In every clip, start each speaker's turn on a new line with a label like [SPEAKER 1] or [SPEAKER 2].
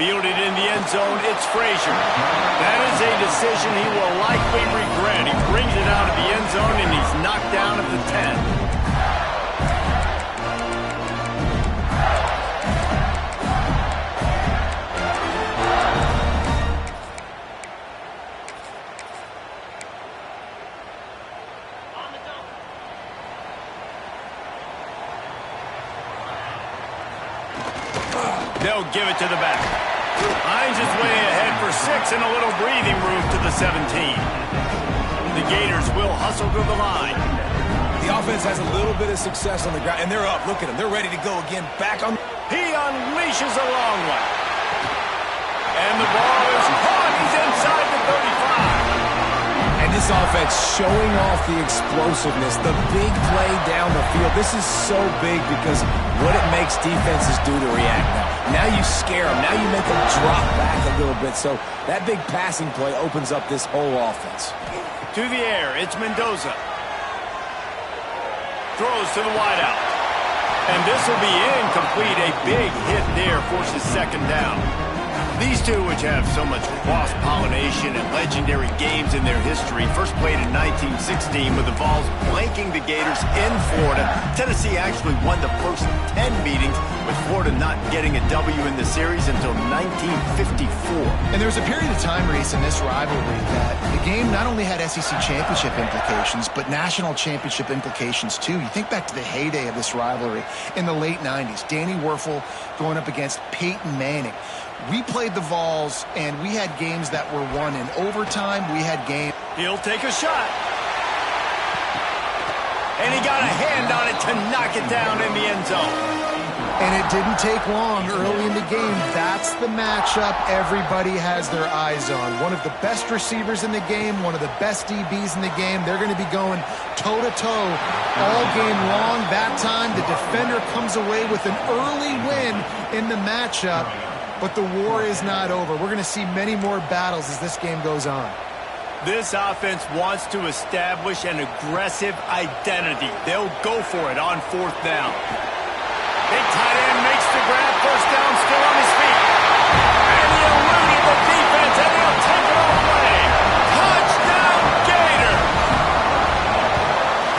[SPEAKER 1] Fielded in the end zone, it's Frazier. That is a decision he will likely regret. He brings it out of the end zone, and he's knocked down at the 10. They'll give it to the back. Hines is way ahead for 6 and a little breathing room to the 17. The Gators will hustle to the line.
[SPEAKER 2] The offense has a little bit of success on the ground, and they're up. Look at them. They're ready to go again. Back on.
[SPEAKER 1] He unleashes a long one. And the ball is caught. He's inside the 35.
[SPEAKER 2] And this offense showing off the explosiveness, the big play down the field. This is so big because what it makes defenses do to react now. Now you scare them. Now you make them drop back a little bit. So that big passing play opens up this whole offense.
[SPEAKER 1] To the air, it's Mendoza. Throws to the wideout. And this will be incomplete. A big hit there forces second down. These two, which have so much cross-pollination and legendary games in their history, first played in 1916 with the Vols blanking the Gators in Florida. Tennessee actually won the first 10 meetings, with Florida not getting a W in the series until 1954.
[SPEAKER 3] And there was a period of time, Reese, in this rivalry that the game not only had SEC championship implications, but national championship implications, too. You think back to the heyday of this rivalry in the late 90s. Danny Werfel going up against Peyton Manning. We played the Vols, and we had games that were won in overtime. We had games.
[SPEAKER 1] He'll take a shot. And he got a hand on it to knock it down in the end zone.
[SPEAKER 3] And it didn't take long early in the game. That's the matchup everybody has their eyes on. One of the best receivers in the game, one of the best DBs in the game. They're going to be going toe-to-toe all game long. That time, the defender comes away with an early win in the matchup. But the war is not over. We're going to see many more battles as this game goes on.
[SPEAKER 1] This offense wants to establish an aggressive identity. They'll go for it on fourth down. Big tight end makes the grab. First down, still on his feet. And he eluded the defense, and he'll take it all away. Touchdown, Gator!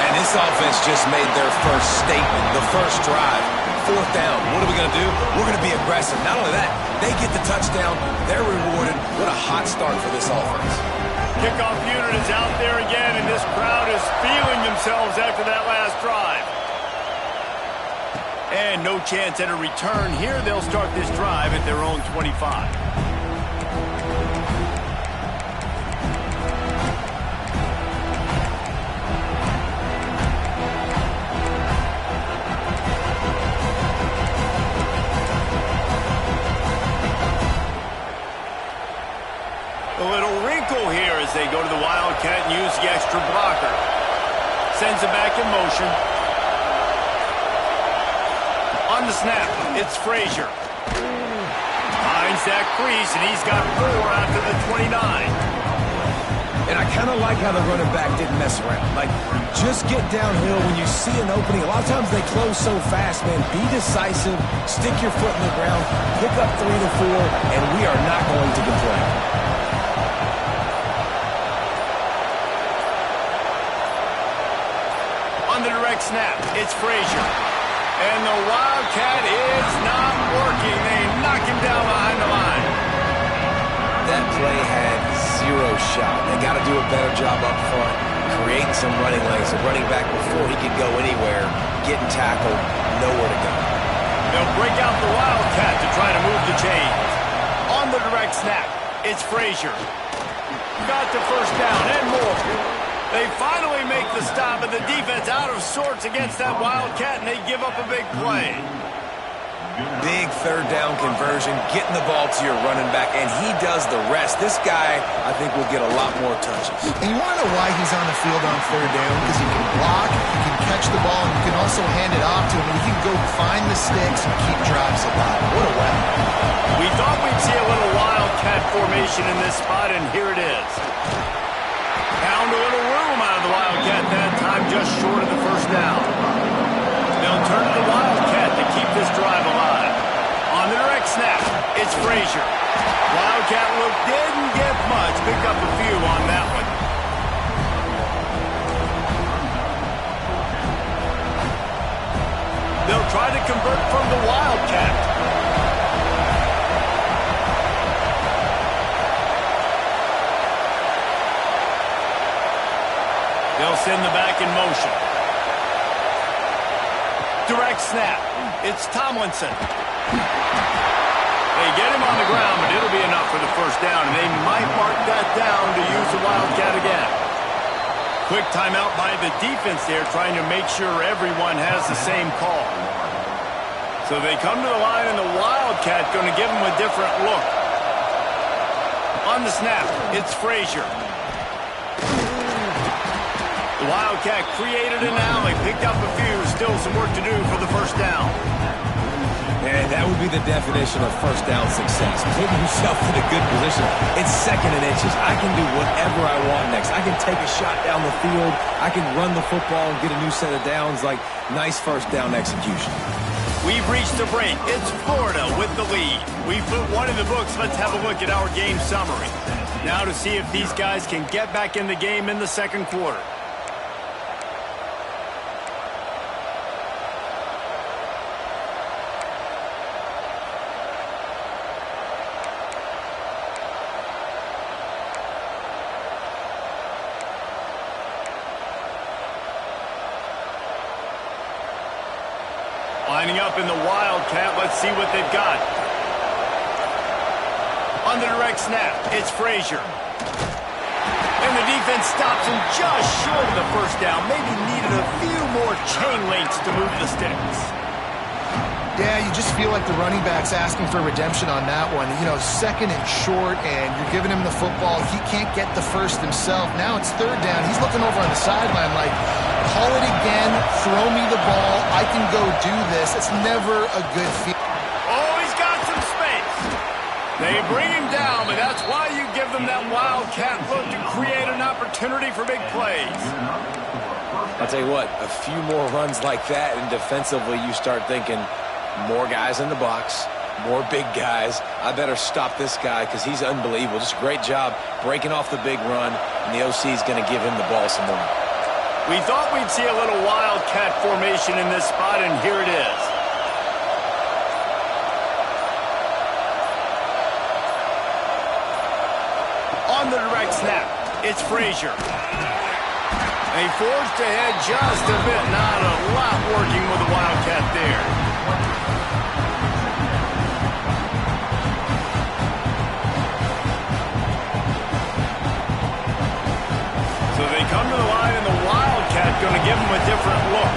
[SPEAKER 2] And this offense just made their first statement, the first drive. Fourth down. What are we going to do? We're going to be aggressive. Not only that, they get the touchdown. They're rewarded. What a hot start for this offense.
[SPEAKER 1] Kickoff unit is out there again, and this crowd is feeling themselves after that last drive. And no chance at a return here. They'll start this drive at their own 25. A little wrinkle here as they go to the Wildcat and use the extra blocker. Sends it back in motion. On the snap, it's Frazier. Finds that crease, and he's got 4 out to the 29.
[SPEAKER 2] And I kind of like how the running back didn't mess around. Like, just get downhill when you see an opening. A lot of times they close so fast, man. Be decisive, stick your foot in the ground, pick up 3 to 4, and we are not going to complain.
[SPEAKER 1] On the direct snap, it's Frazier. And the Wildcat is not working. They knock him down behind the line.
[SPEAKER 2] That play had 0 shot. They got to do a better job up front, creating some running lanes. The running back, before he could go anywhere, getting tackled, nowhere to go.
[SPEAKER 1] They'll break out the Wildcat to try to move the chains. On the direct snap, it's Frazier. Got the first down and more. They finally make the stop, and the defense out of sorts against that Wildcat, and they give up a big play.
[SPEAKER 2] Big third down conversion, getting the ball to your running back, and he does the rest. This guy, I think, will get a lot more touches.
[SPEAKER 3] And you want to know why he's on the field on third down? Because he can block, he can catch the ball, and you can also hand it off to him, and he can go find the sticks and keep drives alive. What a weapon.
[SPEAKER 1] We thought we'd see a little Wildcat formation in this spot, and here it is. Found a little room out of the Wildcat that time, just short of the first down. They'll turn to the Wildcat to keep this drive alive. On the direct snap, it's Frazier. try to convert from the Wildcat. They'll send the back in motion. Direct snap. It's Tomlinson. They get him on the ground, but it'll be enough for the first down, and they might mark that down to use the Wildcat again. Quick timeout by the defense there, trying to make sure everyone has the same call. So they come to the line, and the Wildcat going to give them a different look. On the snap, it's Frazier. The Wildcat created an alley, picked up a few, still some work to do for the first down.
[SPEAKER 2] And that would be the definition of first down success. Putting yourself in a good position. It's second and inches. I can do whatever I want next. I can take a shot down the field. I can run the football and get a new set of downs. Like, nice first down execution.
[SPEAKER 1] We've reached the break. It's Florida with the lead. We put one in the books. Let's have a look at our game summary. Now to see if these guys can get back in the game in the second quarter. Lining up in the Wildcat, let's see what they've got. On the direct snap, it's Frazier. And the defense stops him just short of the first down. Maybe needed a few more chain links to move the sticks.
[SPEAKER 3] Yeah, you just feel like the running back's asking for redemption on that one. You know, second and short, and you're giving him the football. He can't get the first himself. Now it's third down. He's looking over on the sideline like, call it again, throw me the ball, I can go do this. It's never a good feeling.
[SPEAKER 1] Oh, he's got some space. They bring him down, but that's why you give them that Wildcat look to create an opportunity for big plays.
[SPEAKER 2] I'll tell you what, a few more runs like that, and defensively you start thinking, more guys in the box, more big guys. I better stop this guy because he's unbelievable. Just a great job breaking off the big run, and the OC is going to give him the ball some more.
[SPEAKER 1] We thought we'd see a little Wildcat formation in this spot, and here it is. On the direct snap, it's Frazier. They forced ahead just a bit. Not a lot working with the Wildcat there. So they come to the line, and the Wildcat going to give them a different look.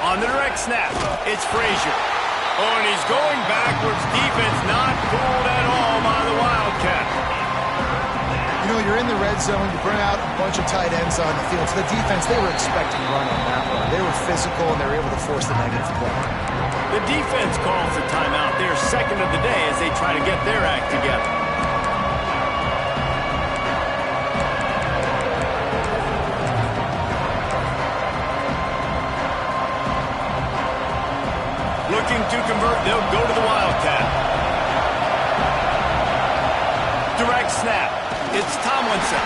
[SPEAKER 1] On the direct snap, it's Frazier. Oh, and he's going backwards. Defense not fooled at all by the Wildcat.
[SPEAKER 3] You know, you're in the red zone, you bring out a bunch of tight ends on the field. For the defense, they were expecting run on that one. They were physical, and they were able to force the negative play.
[SPEAKER 1] The defense calls the timeout. They're second of the day as they try to get their act together. Looking to convert, they'll go to the Wildcat. Direct snap. It's Tomlinson.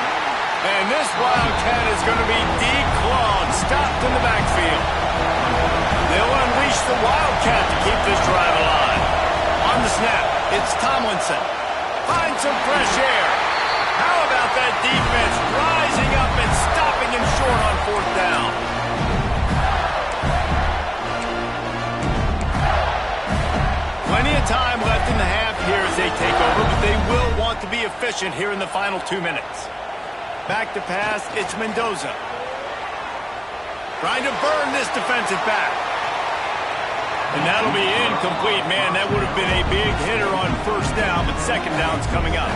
[SPEAKER 1] And this Wildcat is going to be declawed, stopped in the backfield. They'll unleash the Wildcat to keep this drive alive. On the snap, it's Tomlinson. Find some fresh air. How about that defense rising up and stopping him short on fourth down? Plenty of time left in the half here as they take over, but they will want to be efficient here in the final 2 minutes. Back to pass, it's Mendoza. Trying to burn this defensive back. And that'll be incomplete. Man, that would have been a big hitter on first down, but second down's coming up.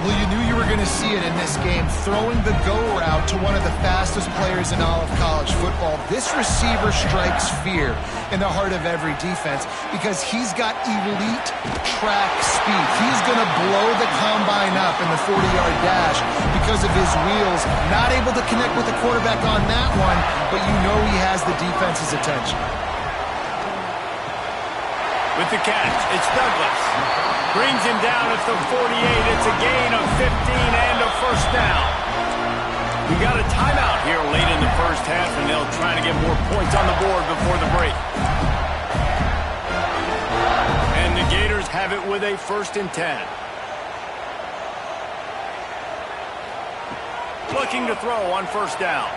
[SPEAKER 3] Well, you knew you were going to see it in this game, throwing the go route to one of the fastest players in all of college football. This receiver strikes fear in the heart of every defense because he's got elite track speed. He's going to blow the combine up in the 40-yard dash because of his wheels. Not able to connect with the quarterback on that one, but you know he has the defense's attention.
[SPEAKER 1] With the catch, it's Douglas. Brings him down at the 48. It's a gain of 15 and a first down. We got a timeout here late in the first half, and they'll try to get more points on the board before the break. And the Gators have it with a 1st and 10. Looking to throw on 1st down.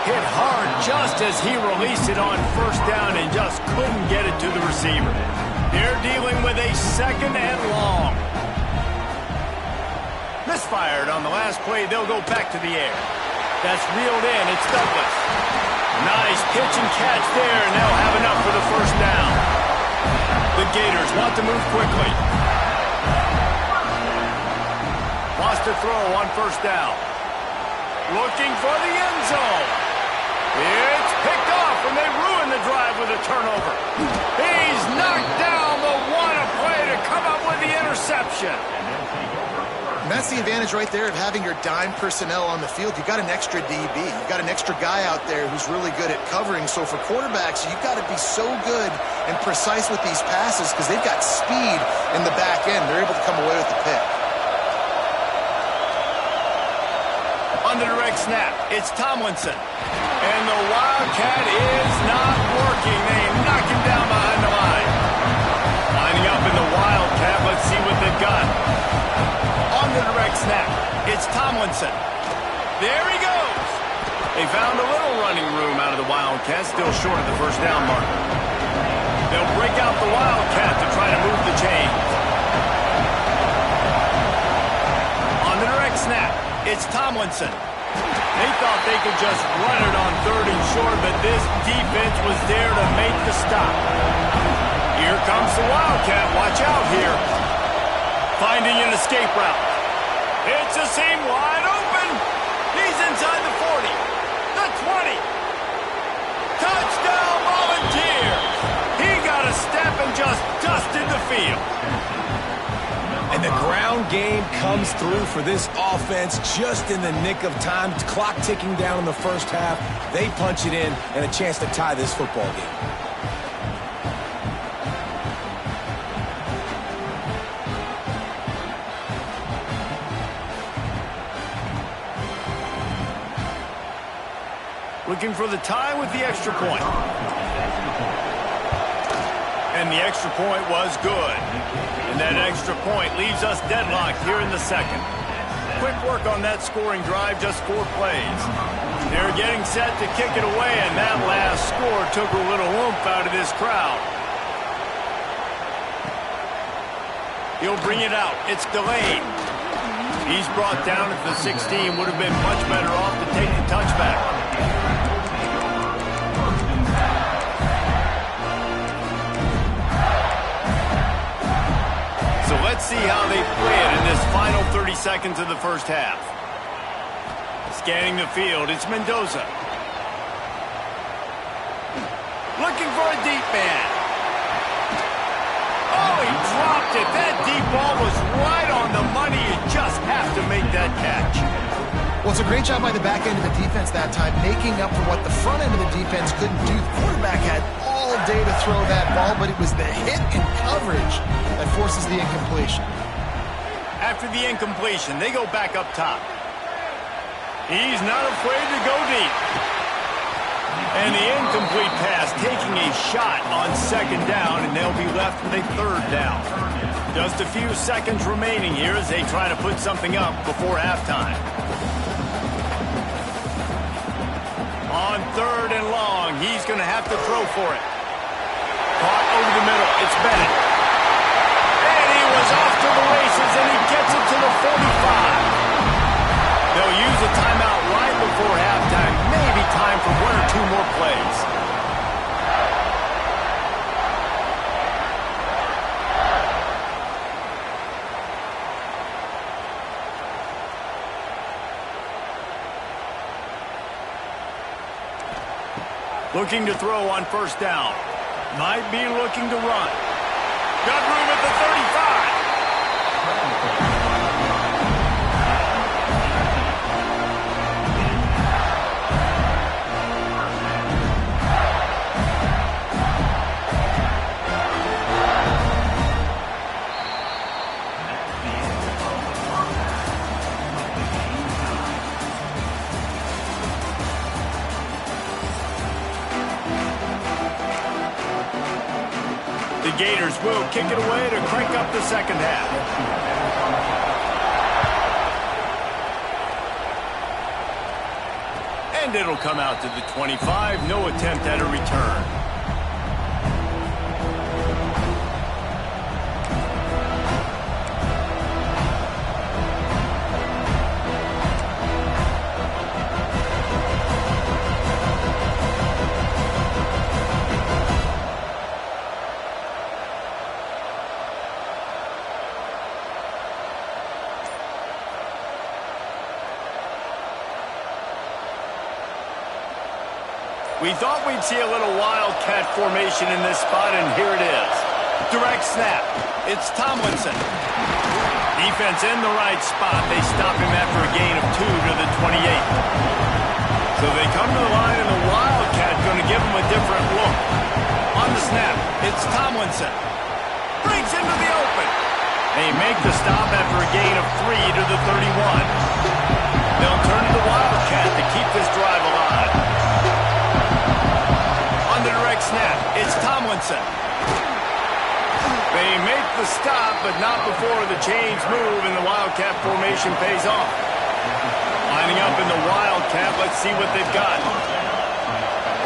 [SPEAKER 1] Hit hard just as he released it on 1st down and just couldn't get it to the receiver. They're dealing with a 2nd and long. Misfired on the last play. They'll go back to the air. That's reeled in. It's Douglas. Nice pitch and catch there, and they'll have enough for the 1st down. The Gators want to move quickly. Wants to throw on 1st down. Looking for the end zone. It's picked off, and they ruin the drive with a turnover. He's knocked down, but what a play to come up with the interception.
[SPEAKER 3] And that's the advantage right there of having your dime personnel on the field. You've got an extra DB. You've got an extra guy out there who's really good at covering. So for quarterbacks, you've got to be so good and precise with these passes because they've got speed in the back end. They're able to come away with the pick.
[SPEAKER 1] On the direct snap, it's Tomlinson. And the Wildcat is not working. They knock him down behind the line. Lining up in the Wildcat. Let's see what they've got. On the direct snap, it's Tomlinson. There he goes. They found a little running room out of the Wildcat, still short of the 1st down mark. They'll break out the Wildcat to try to move the chains. On the direct snap, it's Tomlinson. They thought they could just run it on 3rd and short, but this defense was there to make the stop. Here comes the Wildcat. Watch out here. Finding an escape route. It's a seam wide open. He's inside the 40. The 20. Touchdown Volunteers. He got a step and just dusted the field.
[SPEAKER 2] And the ground game comes through for this offense just in the nick of time. Clock ticking down in the 1st half. They punch it in and a chance to tie this football game.
[SPEAKER 1] Looking for the tie with the extra point. And the extra point was good. And that extra point leaves us deadlocked here in the 2nd. Quick work on that scoring drive, just 4 plays. They're getting set to kick it away, and that last score took a little oomph out of this crowd. He'll bring it out. It's Delane. He's brought down at the 16. Would have been much better off to take the touchback. So let's see how they play it in this final 30 seconds of the 1st half. Scanning the field, it's Mendoza. Looking for a deep man. Oh, he dropped it. That deep ball was right on the money. You just have to make that catch.
[SPEAKER 3] Well, it's a great job by the back end of the defense that time, making up for what the front end of the defense couldn't do. The quarterback had all day to throw that ball, but it was the hit and coverage that forces the incompletion.
[SPEAKER 1] After the incompletion, they go back up top. He's not afraid to go deep. And the incomplete pass taking a shot on 2nd down, and they'll be left with a 3rd down. Just a few seconds remaining here as they try to put something up before halftime. On 3rd and long, he's going to have to throw for it. Caught over the middle, it's Bennett. And he was off to the races, and he gets it to the 45. They'll use a timeout right before halftime. Maybe time for 1 or 2 more plays. Looking to throw on first down. Might be looking to run. Got room at the 35. The Gators will kick it away to crank up the second half. And it'll come out to the 25. No attempt at a return. We thought we'd see a little wildcat formation in this spot, and here it is. Direct snap. It's Tomlinson. Defense in the right spot. They stop him after a gain of 2 to the 28. So they come to the line, and the wildcat going to give him a different look. On the snap, it's Tomlinson. Brings into the open. They make the stop after a gain of 3 to the 31. They'll turn to the wildcat to keep this drive alive. On the direct snap, it's Tomlinson. They make the stop, but not before the chains move and the wildcat formation pays off. Lining up in the wildcat, let's see what they've got.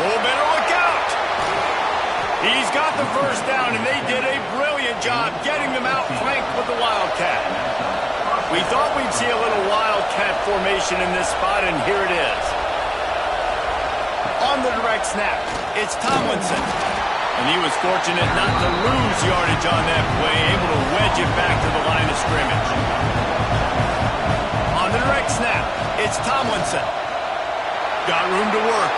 [SPEAKER 1] Oh, better look out! He's got the first down, and they did a brilliant job getting them out flanked with the wildcat. We thought we'd see a little wildcat formation in this spot, and here it is. On the direct snap, it's Tomlinson. And he was fortunate not to lose yardage on that play, able to wedge it back to the line of scrimmage. On the direct snap, it's Tomlinson. Got room to work.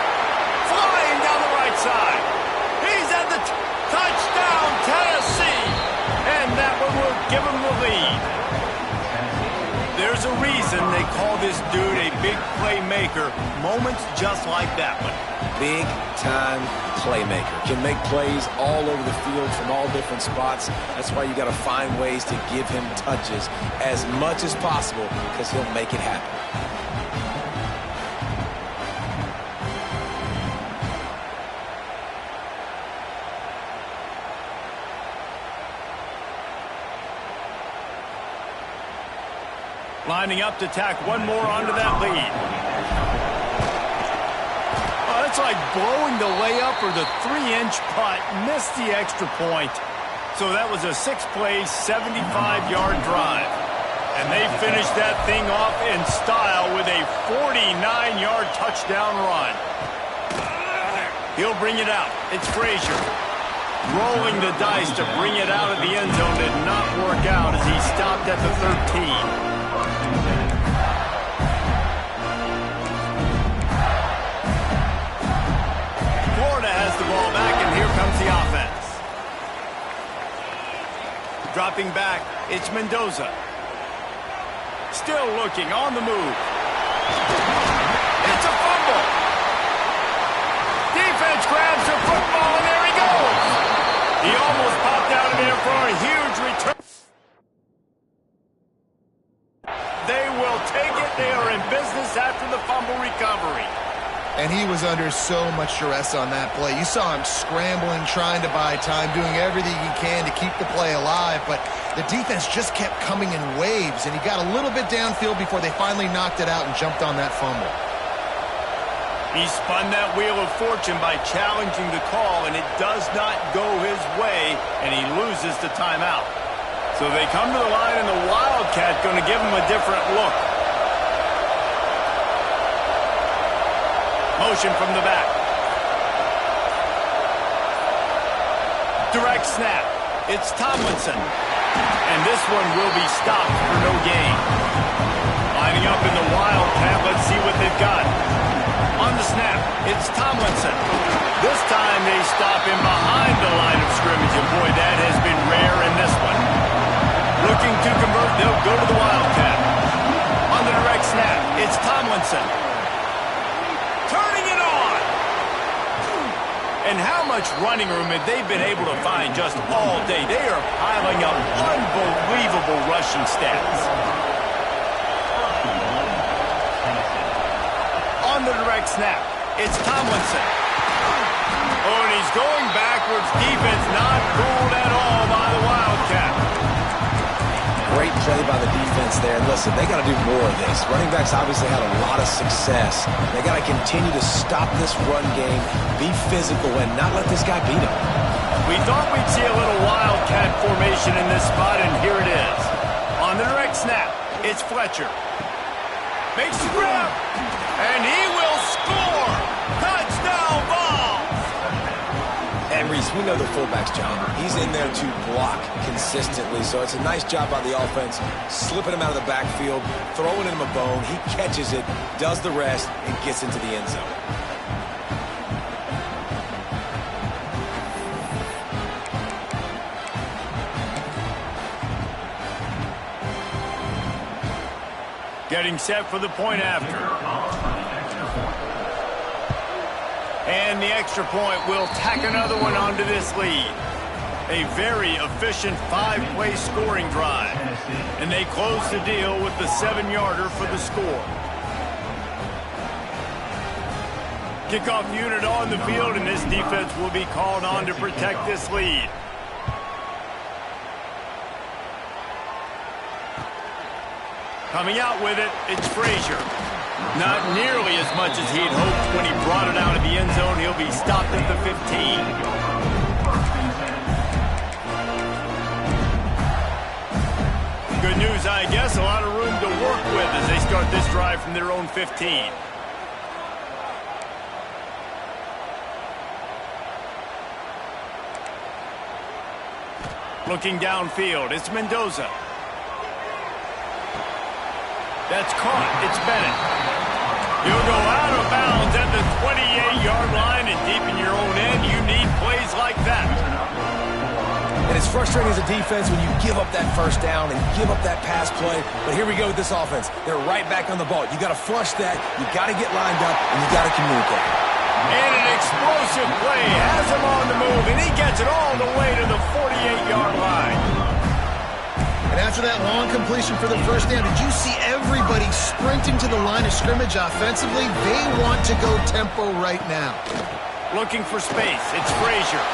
[SPEAKER 1] Flying down the right side. He's at the touchdown, Tennessee. And that one will give him the lead. There's a reason they call this dude a big playmaker. Moments just like that one.
[SPEAKER 2] Big-time playmaker. Can make plays all over the field from all different spots. That's why you got to find ways to give him touches as much as possible, because he'll make it happen.
[SPEAKER 1] Lining up to tack one more onto that lead. Oh, it's like blowing the layup or the 3-inch putt. Missed the extra point. So that was a 6-play, 75-yard drive. And they finished that thing off in style with a 49-yard touchdown run. He'll bring it out. It's Frazier. Rolling the dice to bring it out of the end zone did not work out as he stopped at the 13. Has the ball back, and here comes the offense. Dropping back, it's Mendoza. Still looking, on the move. It's a fumble. Defense grabs the football, and there he goes. He almost popped out of there for a huge return. They will take it. They are in business after the fumble recovery.
[SPEAKER 3] And he was under so much duress on that play. You saw him scrambling, trying to buy time, doing everything he can to keep the play alive. But the defense just kept coming in waves, and he got a little bit downfield before they finally knocked it out and jumped on that fumble.
[SPEAKER 1] He spun that wheel of fortune by challenging the call, and it does not go his way, and he loses the timeout. So they come to the line, and the Wildcat going to give him a different look. Motion from the back. Direct snap. It's Tomlinson. And this one will be stopped for no gain. Lining up in the Wildcat. Let's see what they've got. On the the snap. It's Tomlinson. This time they stop him behind the line of scrimmage, and boy, that has been rare in this one. Looking to convert, they'll go to the Wildcat. On the direct snap, it's Tomlinson. Turning it on. And how much running room have they been able to find just all day? They are piling up unbelievable rushing stats. On the direct snap, it's Tomlinson. Oh, and he's going backwards. Defense not fooled at all by the Wildcat.
[SPEAKER 2] Great play by the defense there. And listen, they got to do more of this. Running backs obviously had a lot of success. They got to continue to stop this run game, be physical, and not let this guy beat them.
[SPEAKER 1] We thought we'd see a little Wildcat formation in this spot, and here it is. On the direct snap, it's Fletcher. Makes the grab, and he will score. Touchdown ball.
[SPEAKER 2] And Reese, we know the fullback's job. He's in there to block consistently, so it's a nice job by the offense, slipping him out of the backfield, throwing him a bone. He catches it, does the rest, and gets into the end zone.
[SPEAKER 1] Getting set for the point after. And the extra point will tack another one onto this lead. A very efficient 5-play scoring drive. And they close the deal with the 7-yarder for the score. Kickoff unit on the field, and this defense will be called on to protect this lead. Coming out with it, it's Frazier. Not nearly as much as he'd hoped when he brought it out of the end zone. He'll be stopped at the 15. Good news, I guess. A lot of room to work with as they start this drive from their own 15. Looking downfield, it's Mendoza. That's caught. It's Bennett. You'll go out of bounds at the 28-yard line, and deep in your own end, you need plays like that.
[SPEAKER 2] And it's frustrating as a defense when you give up that first down and give up that pass play. But here we go with this offense. They're right back on the ball. You got to flush that. You got to get lined up, and you got to communicate.
[SPEAKER 1] And an explosive play has him on the move, and he gets it all the way to the 48-yard line.
[SPEAKER 3] And after that long completion for the first down, did you see everybody sprinting to the line of scrimmage offensively? They want to go tempo right now.
[SPEAKER 1] Looking for space, it's Frazier.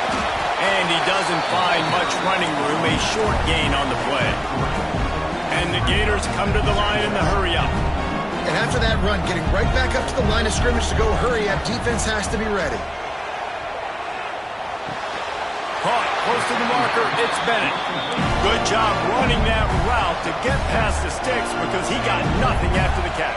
[SPEAKER 1] And he doesn't find much running room, a short gain on the play. And the Gators come to the line in the hurry-up.
[SPEAKER 3] And after that run, getting right back up to the line of scrimmage to go hurry-up, defense has to be ready.
[SPEAKER 1] Caught close to the marker, it's Bennett. Good job running that route to get past the sticks because he got nothing after the catch.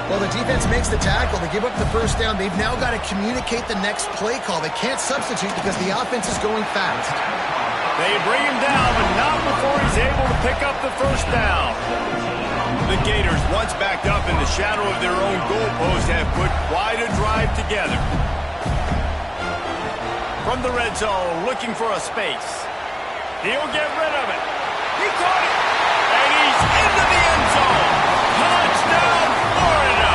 [SPEAKER 3] Well, the defense makes the tackle. They give up the first down. They've now got to communicate the next play call. They can't substitute because the offense is going fast.
[SPEAKER 1] They bring him down, but not before he's able to pick up the first down. The Gators, once backed up in the shadow of their own goalpost, have put quite a drive together. From the red zone, looking for a space. He'll get rid of it. He caught it. And he's into the end zone. Touchdown, Florida.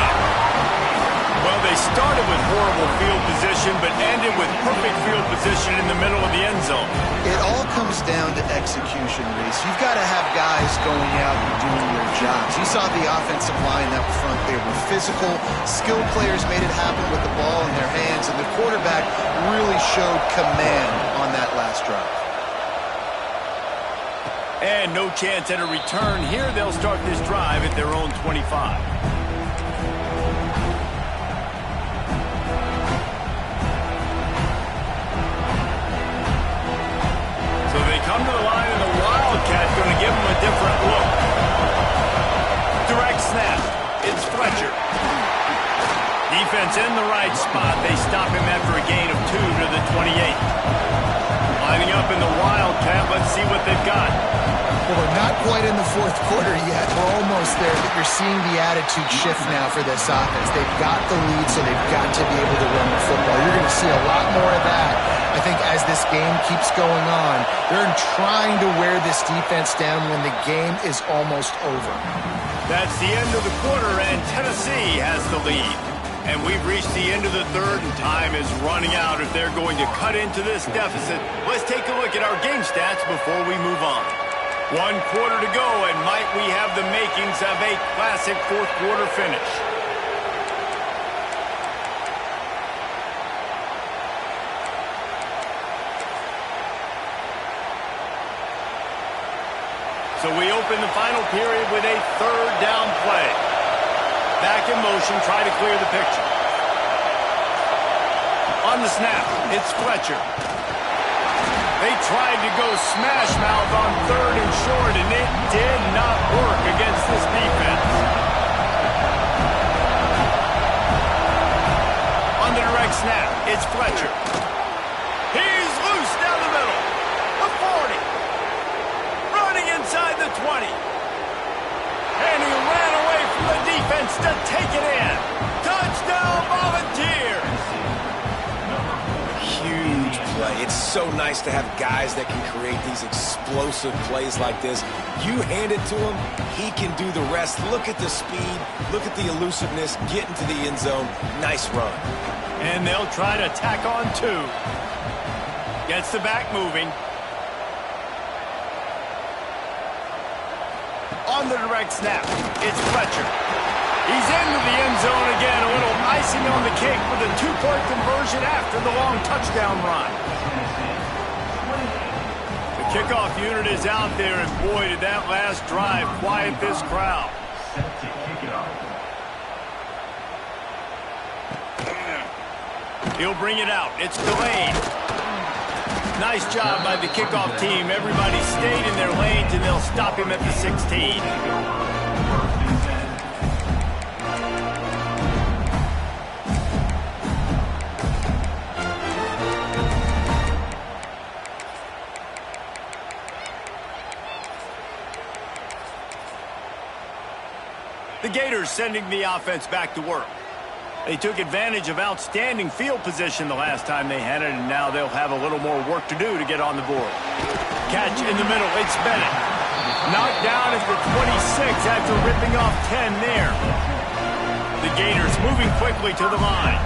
[SPEAKER 1] Well, they started with horrible field position, but ended with perfect field position in the middle of the end zone.
[SPEAKER 3] It all comes down to execution, Reese. You've got to have guys going out and doing their jobs. You saw the offensive line up front. They were physical. Skilled players made it happen with the ball in their hands, and the quarterback really showed command on that last drive.
[SPEAKER 1] And no chance at a return here. They'll start this drive at their own 25. Come to the line, and the Wildcat going to give him a different look. Direct snap. It's Fletcher. Defense in the right spot. They stop him after a gain of 2 to the 28. Lining up in the Wildcat. Let's see what they've got.
[SPEAKER 3] Well, we're not quite in the fourth quarter yet. We're almost there, but you're seeing the attitude shift now for this offense. They've got the lead, so they've got to be able to run the football. You're going to see a lot more of that, I think, as this game keeps going on. They're trying to wear this defense down when the game is almost over.
[SPEAKER 1] That's the end of the quarter, and Tennessee has the lead. And we've reached the end of the third, and time is running out if they're going to cut into this deficit. Let's take a look at our game stats before we move on. 1 quarter to go, and might we have the makings of a classic fourth quarter finish. So we open the final period with a third down play. Back in motion, try to clear the picture. On the snap, it's Fletcher. They tried to go smash mouth on third and short, and it did not work against this defense. On the direct snap, it's Fletcher. He's loose down the middle. The 40. Running inside the 20. And he ran away from the defense to take it in. Touchdown, Volunteers!
[SPEAKER 2] Huge play. It's so nice to have guys that can create these explosive plays like this. You hand it to him, he can do the rest. Look at the speed. Look at the elusiveness. Get into the end zone. Nice run.
[SPEAKER 1] And they'll try to tack on 2. Gets the back moving. On the direct snap, it's Fletcher. He's into the end zone again. A little icing on the cake with a 2-point conversion after the long touchdown run. The kickoff unit is out there, and boy, did that last drive quiet this crowd. He'll bring it out. It's Delane. Nice job by the kickoff team. Everybody stayed in their lanes, and they'll stop him at the 16. The Gators sending the offense back to work. They took advantage of outstanding field position the last time they had it, and now they'll have a little more work to do to get on the board. Catch in the middle, it's Bennett. Knocked down at the 26 after ripping off 10 there. The Gators moving quickly to the line.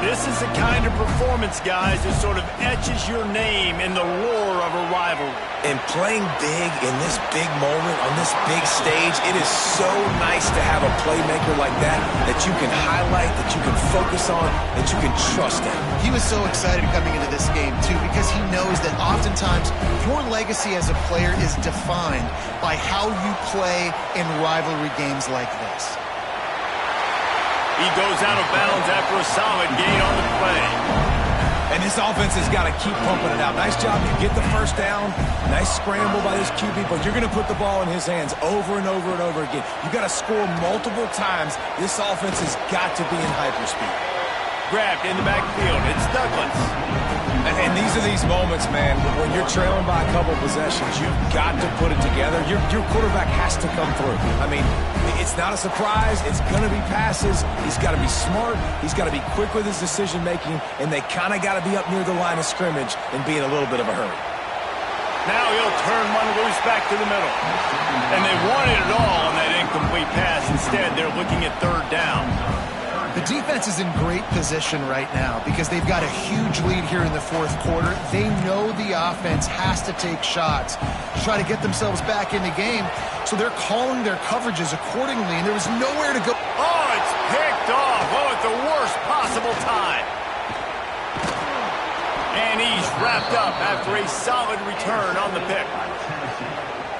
[SPEAKER 1] This is the kind of performance, guys, that sort of etches your name in the roar of a rivalry.
[SPEAKER 2] And playing big in this big moment, on this big stage, it is so nice to have a playmaker like that you can highlight, that you can focus on, that you can trust in.
[SPEAKER 3] He was so excited coming into this game, too, because he knows that oftentimes your legacy as a player is defined by how you play in rivalry games like this.
[SPEAKER 1] He goes out of bounds after a solid gain on the play.
[SPEAKER 2] And this offense has got to keep pumping it out. Nice job. You get the first down. Nice scramble by this QB, but you're going to put the ball in his hands over and over and over again. You've got to score multiple times. This offense has got to be in hyperspeed.
[SPEAKER 1] Grabbed in the backfield. It's Douglas.
[SPEAKER 2] And these are these moments, man, when you're trailing by a couple possessions, you've got to put it together. Your quarterback has to come through. I mean, it's not a surprise. It's going to be passes. He's got to be smart. He's got to be quick with his decision-making, and they kind of got to be up near the line of scrimmage and be in a little bit of a hurry.
[SPEAKER 1] Now he'll turn one loose back to the middle. And they wanted it all on that incomplete pass. Instead, they're looking at third down.
[SPEAKER 3] The defense is in great position right now because they've got a huge lead here in the fourth quarter. They know the offense has to take shots to try to get themselves back in the game, so they're calling their coverages accordingly, and there was nowhere to go.
[SPEAKER 1] Oh, it's picked off. Oh, at the worst possible time. And he's wrapped up after a solid return on the pick.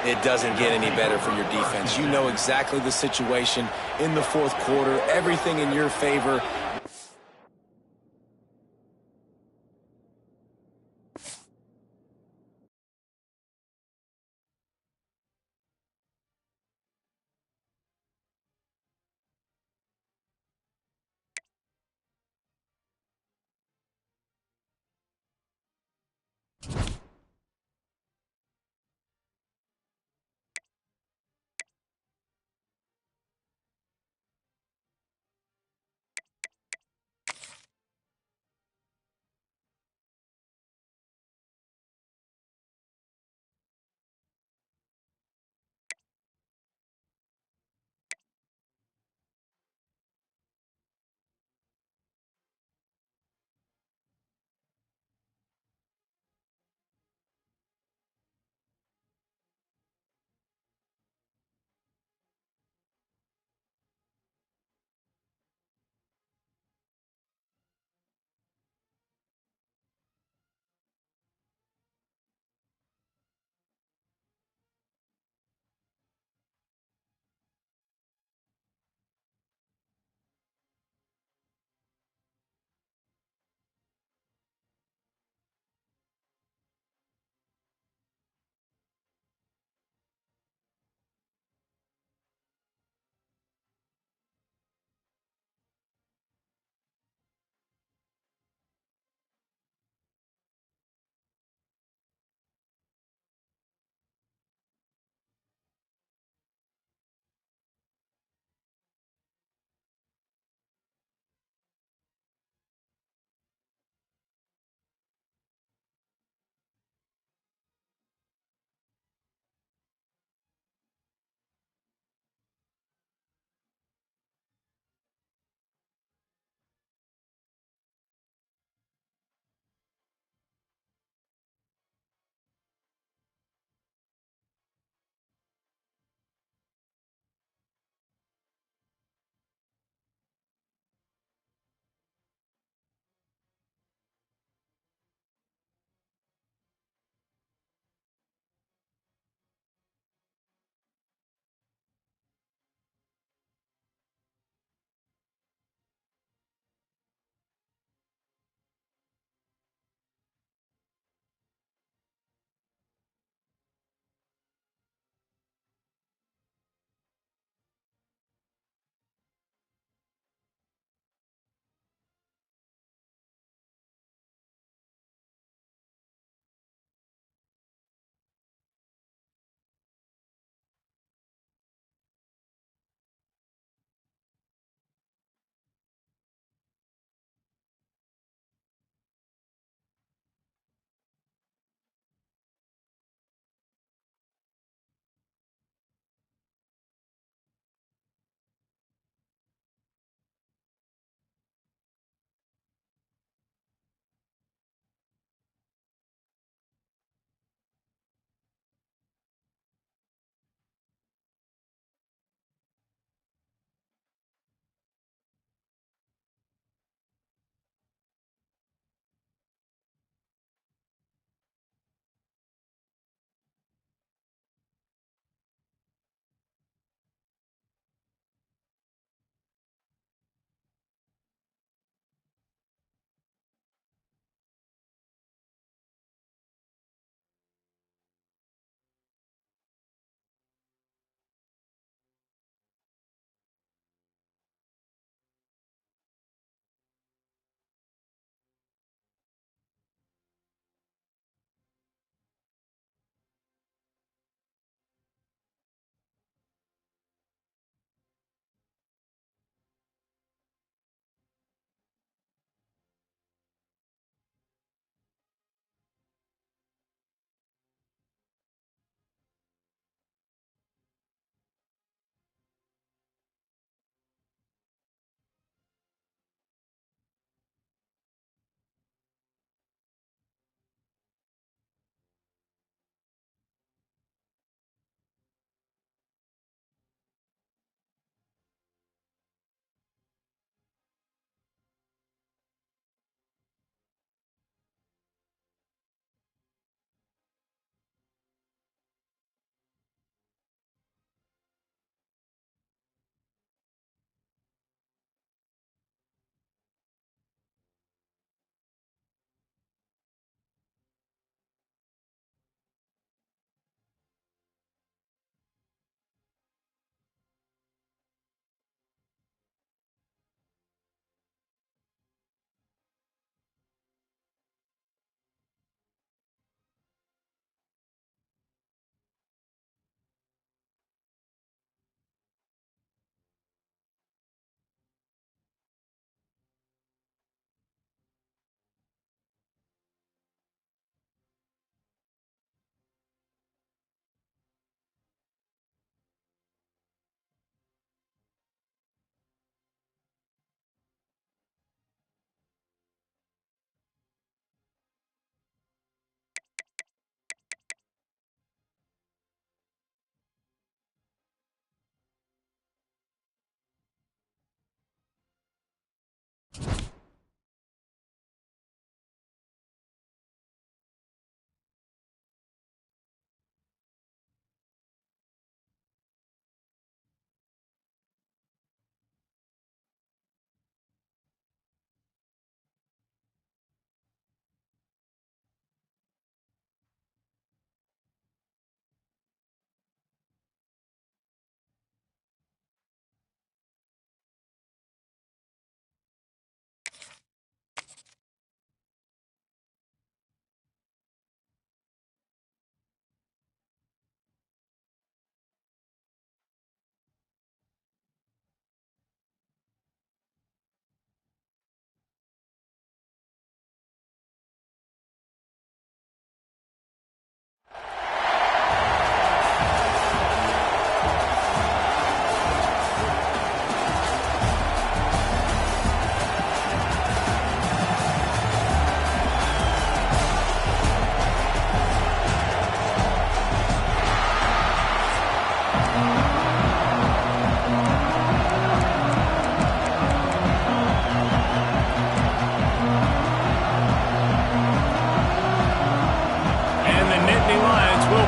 [SPEAKER 2] It doesn't get any better for your defense. You know exactly the situation in the fourth quarter, everything in your favor.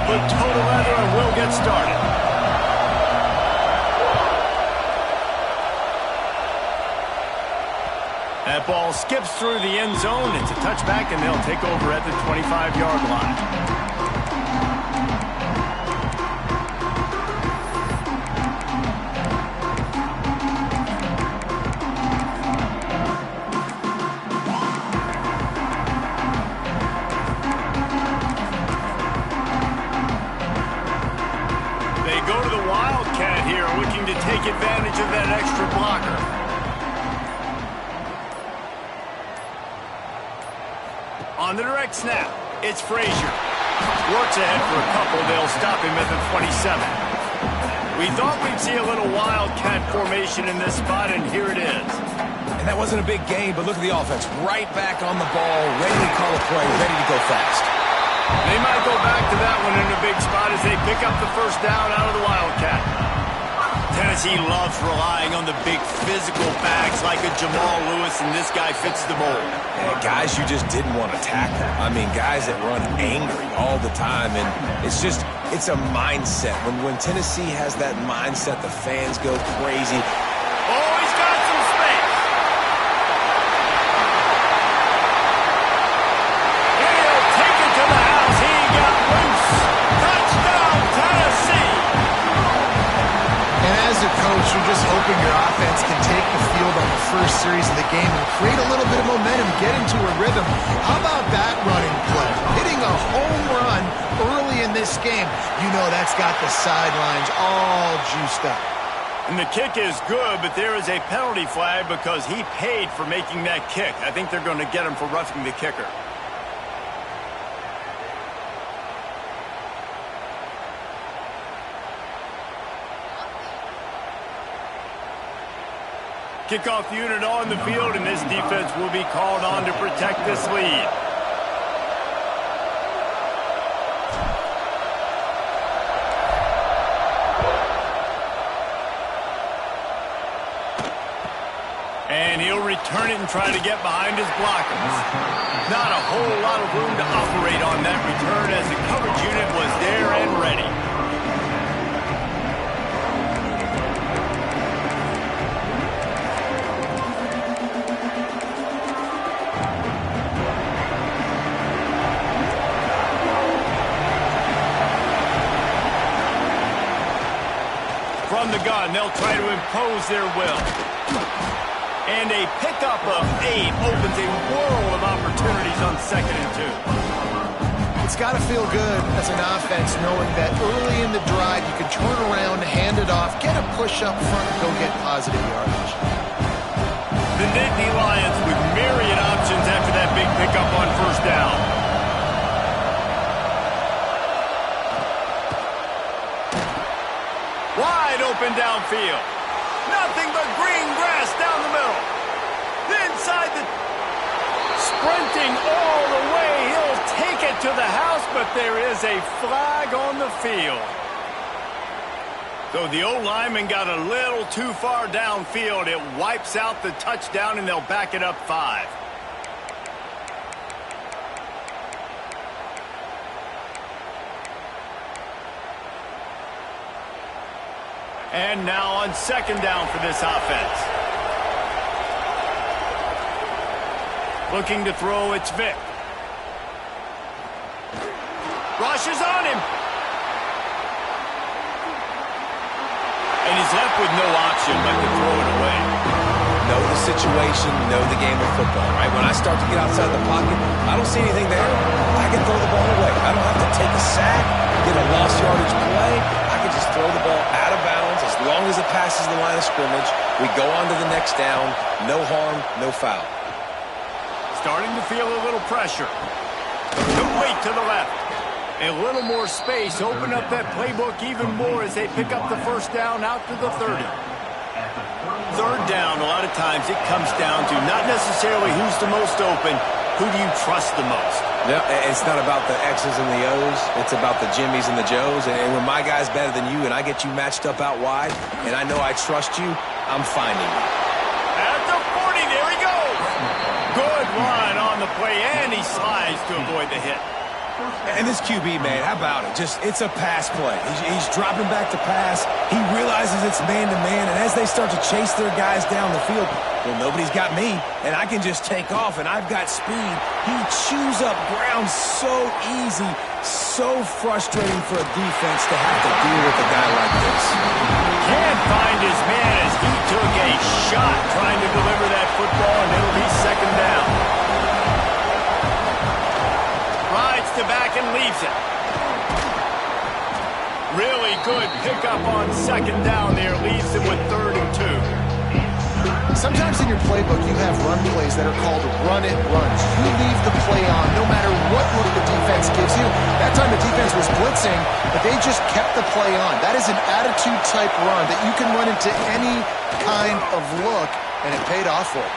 [SPEAKER 1] put toe to leather and we'll get started. That ball skips through the end zone. It's a touchback, and they'll take over at the 25-yard line. Take advantage of that extra blocker. On the direct snap, it's Frazier. Works ahead for a couple. They'll stop him at the 27. We thought we'd see a little wildcat formation in this spot, and here it is.
[SPEAKER 2] And that wasn't a big gain, but look at the offense. Right back on the ball, ready to call a play, ready to go fast.
[SPEAKER 1] They might go back to that one in a big spot as they pick up the first down out of the wildcat. Tennessee loves relying on the big physical backs like a Jamal Lewis, and this guy fits the mold.
[SPEAKER 2] Yeah, guys you just didn't want to tackle. I mean, guys that run angry all the time, and it's a mindset. When Tennessee has that mindset, the fans go crazy.
[SPEAKER 1] Oh, he's got some space. He'll take it to the house. He got loose. Touchdown, Tennessee.
[SPEAKER 3] And as a coach, you're just hoping your offense can take the field on the first series of the game and create a little bit of momentum, get into a rhythm. How about that running play? Hitting a home run early in this game. You know that's got the sidelines all juiced up.
[SPEAKER 1] And the kick is good, but there is a penalty flag because he paid for making that kick. I think they're going to get him for roughing the kicker. Kickoff unit on the field, and this defense will be called on to protect this lead. And he'll return it and try to get behind his blockers. Not a whole lot of room to operate on that return as the coverage unit was there and ready. From the gun, they'll try to impose their will. And a pickup of 8 opens a world of opportunities on 2nd and 2.
[SPEAKER 3] It's got to feel good as an offense knowing that early in the drive you can turn around, hand it off, get a push up front, and go get positive yardage.
[SPEAKER 1] The Nittany Lions with myriad options after that big pickup on first down. Wide open downfield. Nothing but green grass down the middle. Inside the... Sprinting all the way. He'll take it to the house, but there is a flag on the field. So the O-lineman got a little too far downfield. It wipes out the touchdown, and they'll back it up 5. And now on 2nd down for this offense. Looking to throw, it's Vick. Rushes on him. And he's left with no option but to throw it away.
[SPEAKER 2] Know the situation, know the game of football, right? When I start to get outside the pocket, I don't see anything there. I can throw the ball away. I don't have to take a sack, get a lost yardage play. I can just throw the ball out of bounds as long as it passes the line of scrimmage. We go on to the next down. No harm, no foul.
[SPEAKER 1] Starting to feel a little pressure. No weight to the left. A little more space. Open up that playbook even more as they pick up the first down out to the 30. 3rd down, a lot of times it comes down to not necessarily who's the most open, who do you trust the most?
[SPEAKER 2] No, it's not about the X's and the O's. It's about the Jimmies and the Joes. And when my guy's better than you and I get you matched up out wide and I know I trust you, I'm finding you.
[SPEAKER 1] At the 40, there he goes. Good line on the play, and he slides to avoid the hit.
[SPEAKER 2] And this QB, man, how about it? It's a pass play. He's dropping back to pass. He realizes it's man-to-man, and as they start to chase their guys down the field, well, nobody's got me, and I can just take off, and I've got speed. He chews up ground so easy, so frustrating for a defense to have to deal with a guy like this.
[SPEAKER 1] Can't find his man as he took a shot trying to deliver that football, and it'll be second down. Rides to back and leaves it. Really good pickup on second down there. Leaves them with 3rd and 2.
[SPEAKER 3] Sometimes in your playbook, you have run plays that are called run-it runs. You leave the play on no matter what look the defense gives you. That time the defense was blitzing, but they just kept the play on. That is an attitude-type run that you can run into any kind of look, and it paid off for it.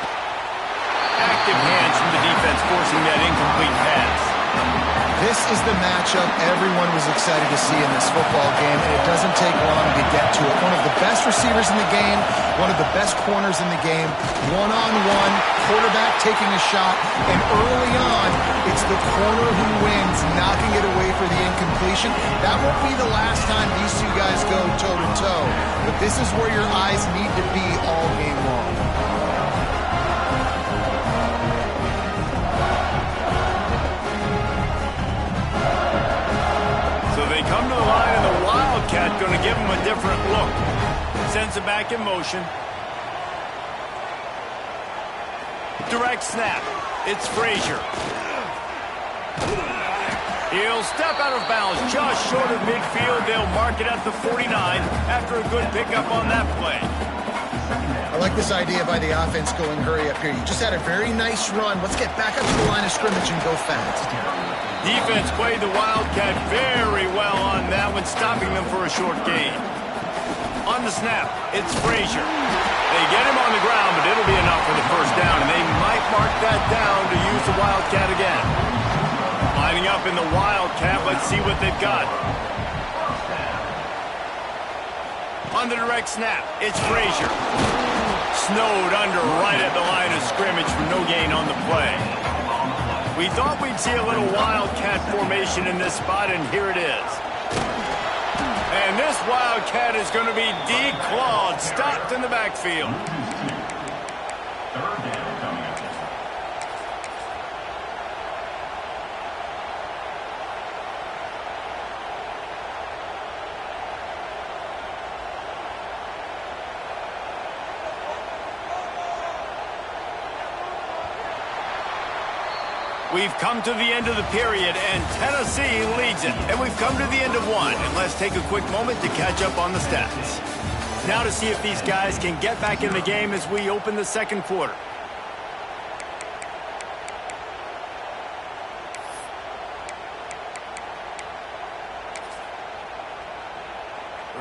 [SPEAKER 1] Active hands from the defense forcing that incomplete pass.
[SPEAKER 3] This is the matchup everyone was excited to see in this football game, and it doesn't take long to get to it. One of the best receivers in the game, one of the best corners in the game, one-on-one, quarterback taking a shot, and early on, it's the corner who wins, knocking it away for the incompletion. That won't be the last time these two guys go toe-to-toe, but this is where your eyes need to be all game long.
[SPEAKER 1] Come to the line, and the Wildcat going to give him a different look. Sends it back in motion. Direct snap. It's Frazier. He'll step out of bounds just short of midfield. They'll mark it at the 49 after a good pickup on that play.
[SPEAKER 3] I like this idea by the offense going hurry up here. You just had a very nice run. Let's get back up to the line of scrimmage and go fast.
[SPEAKER 1] Defense played the Wildcat very well on that one, stopping them for a short gain. On the snap, it's Frazier. They get him on the ground, but it'll be enough for the first down, and they might mark that down to use the Wildcat again. Lining up in the Wildcat, let's see what they've got. On the direct snap, it's Frazier. Snowed under right at the line of scrimmage for no gain on the play. We thought we'd see a little Wildcat formation in this spot, and here it is. And this Wildcat is going to be declawed, stopped in the backfield. We've come to the end of the period, and Tennessee leads it. And we've come to the end of one. And let's take a quick moment to catch up on the stats. Now to see if these guys can get back in the game as we open the second quarter.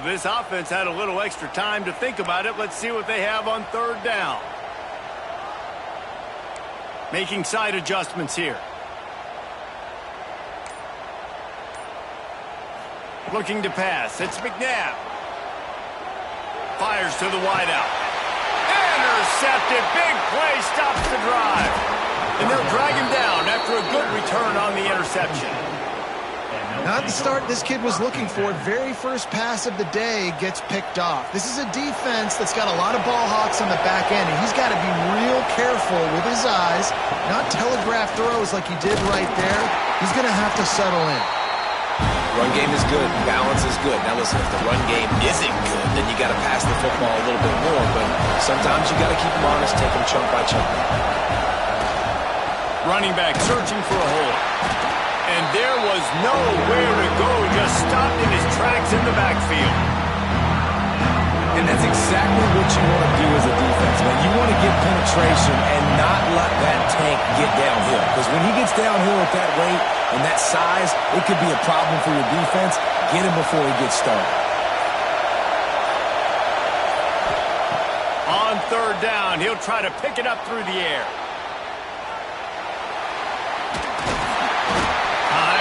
[SPEAKER 1] This offense had a little extra time to think about it. Let's see what they have on 3rd down. Making side adjustments here. Looking to pass. It's McNabb. Fires to the wideout. Intercepted. Big play. Stops the drive. And they'll drag him down after a good return on the interception.
[SPEAKER 3] Not the start this kid was looking for. Very first pass of the day gets picked off. This is a defense that's got a lot of ball hawks on the back end, and he's got to be real careful with his eyes, not telegraph throws like he did right there. He's going to have to settle in.
[SPEAKER 2] Run game is good. Balance is good. Now listen, if the run game isn't good, then you got to pass the football a little bit more, but sometimes you got to keep them honest, take them chunk by chunk.
[SPEAKER 1] Running back searching for a hole. And there was nowhere to go, just stopped in his tracks in the backfield.
[SPEAKER 2] And that's exactly what you want to do as a defense, man. You want to get penetration and not let that tank get downhill. Because when he gets downhill at that rate and that size, it could be a problem for your defense. Get him before he gets started.
[SPEAKER 1] On 3rd down, he'll try to pick it up through the air.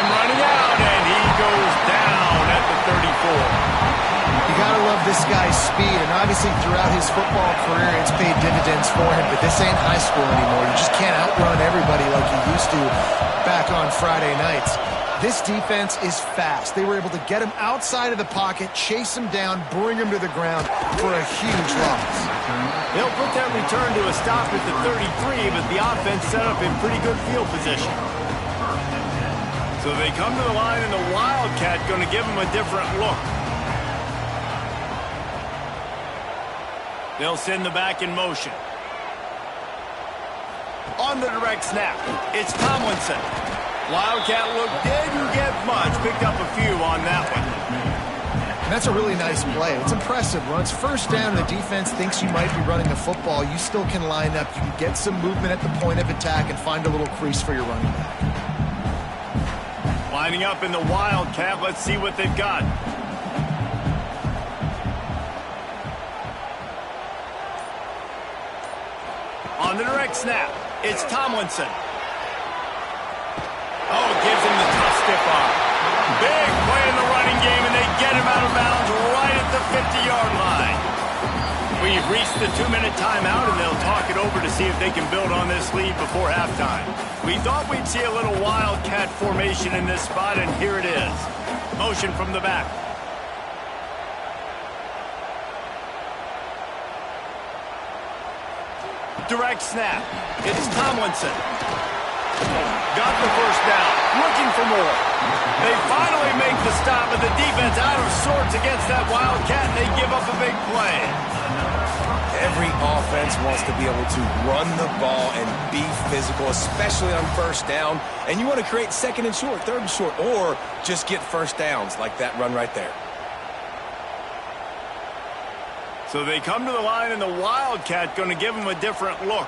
[SPEAKER 1] Running out, and he goes down at the 34.
[SPEAKER 3] You got to love this guy's speed, and obviously throughout his football career, it's paid dividends for him, but this ain't high school anymore. You just can't outrun everybody like you used to back on Friday nights. This defense is fast. They were able to get him outside of the pocket, chase him down, bring him to the ground for a huge loss.
[SPEAKER 1] They'll put that return to a stop at the 33, but the offense set up in pretty good field position. So they come to the line, and the Wildcat going to give them a different look. They'll send the back in motion. On the direct snap, it's Tomlinson. Wildcat look didn't get much. Picked up a few on that one.
[SPEAKER 3] And that's a really nice play. It's impressive. When it's first down and the defense thinks you might be running the football, you still can line up. You can get some movement at the point of attack and find a little crease for your running back.
[SPEAKER 1] Lining up in the Wildcat. Let's see what they've got. On the direct snap, it's Tomlinson. Oh, it gives him the tough stiff arm. Big play in the running game, and they get him out of bounds right at the 50-yard line. We've reached the 2-minute timeout, and they'll talk it over to see if they can build on this lead before halftime. We thought we'd see a little Wildcat formation in this spot, and here it is. Motion from the back. Direct snap. It's Tomlinson. Got the first down. Looking for more. They finally make the stop, but the defense out of sorts against that Wildcat, and they give up a big play.
[SPEAKER 2] Every offense wants to be able to run the ball and be physical, especially on first down. And you want to create second and short, third and short, or just get first downs like that run right there.
[SPEAKER 1] So they come to the line, and the Wildcat going to give them a different look.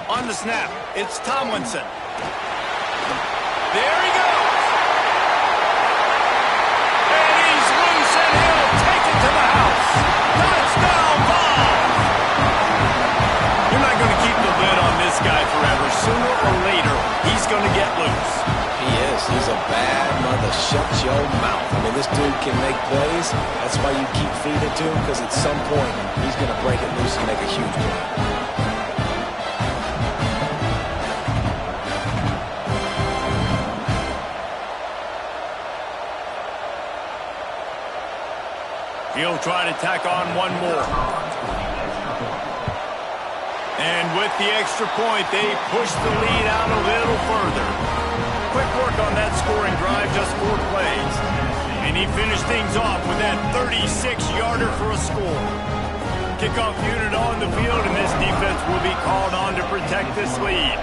[SPEAKER 1] On the snap, it's Tomlinson. There he goes. And he's loose, and he'll take it to the house. Touchdown ball. You're not going to keep the lid on this guy forever. Sooner or later, he's going to get loose.
[SPEAKER 2] He is. He's a bad mother. Shut your mouth. I mean, this dude can make plays. That's why you keep feeding it to him, because at some point, he's going to break it loose and make a huge play.
[SPEAKER 1] He'll try to tack on one more. And with the extra point, they push the lead out a little further. Quick work on that scoring drive, just 4 plays. And he finished things off with that 36-yarder for a score. Kickoff unit on the field, and this defense will be called on to protect this lead.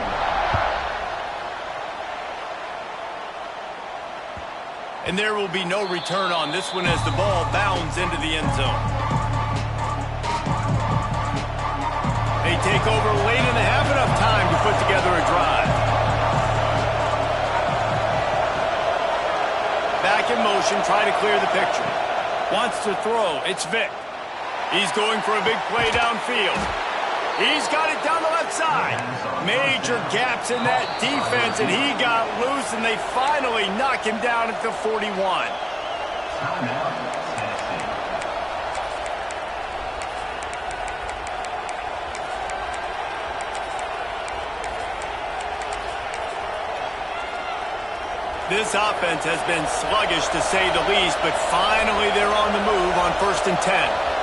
[SPEAKER 1] And there will be no return on this one as the ball bounds into the end zone. They take over late and they have enough time to put together a drive. Back in motion, try to clear the picture. Wants to throw, it's Vick. He's going for a big play downfield. He's got it down the left side. Major gaps in that defense, and he got loose, and they finally knock him down at the 41. This offense has been sluggish, to say the least, but finally they're on the move on 1st and 10.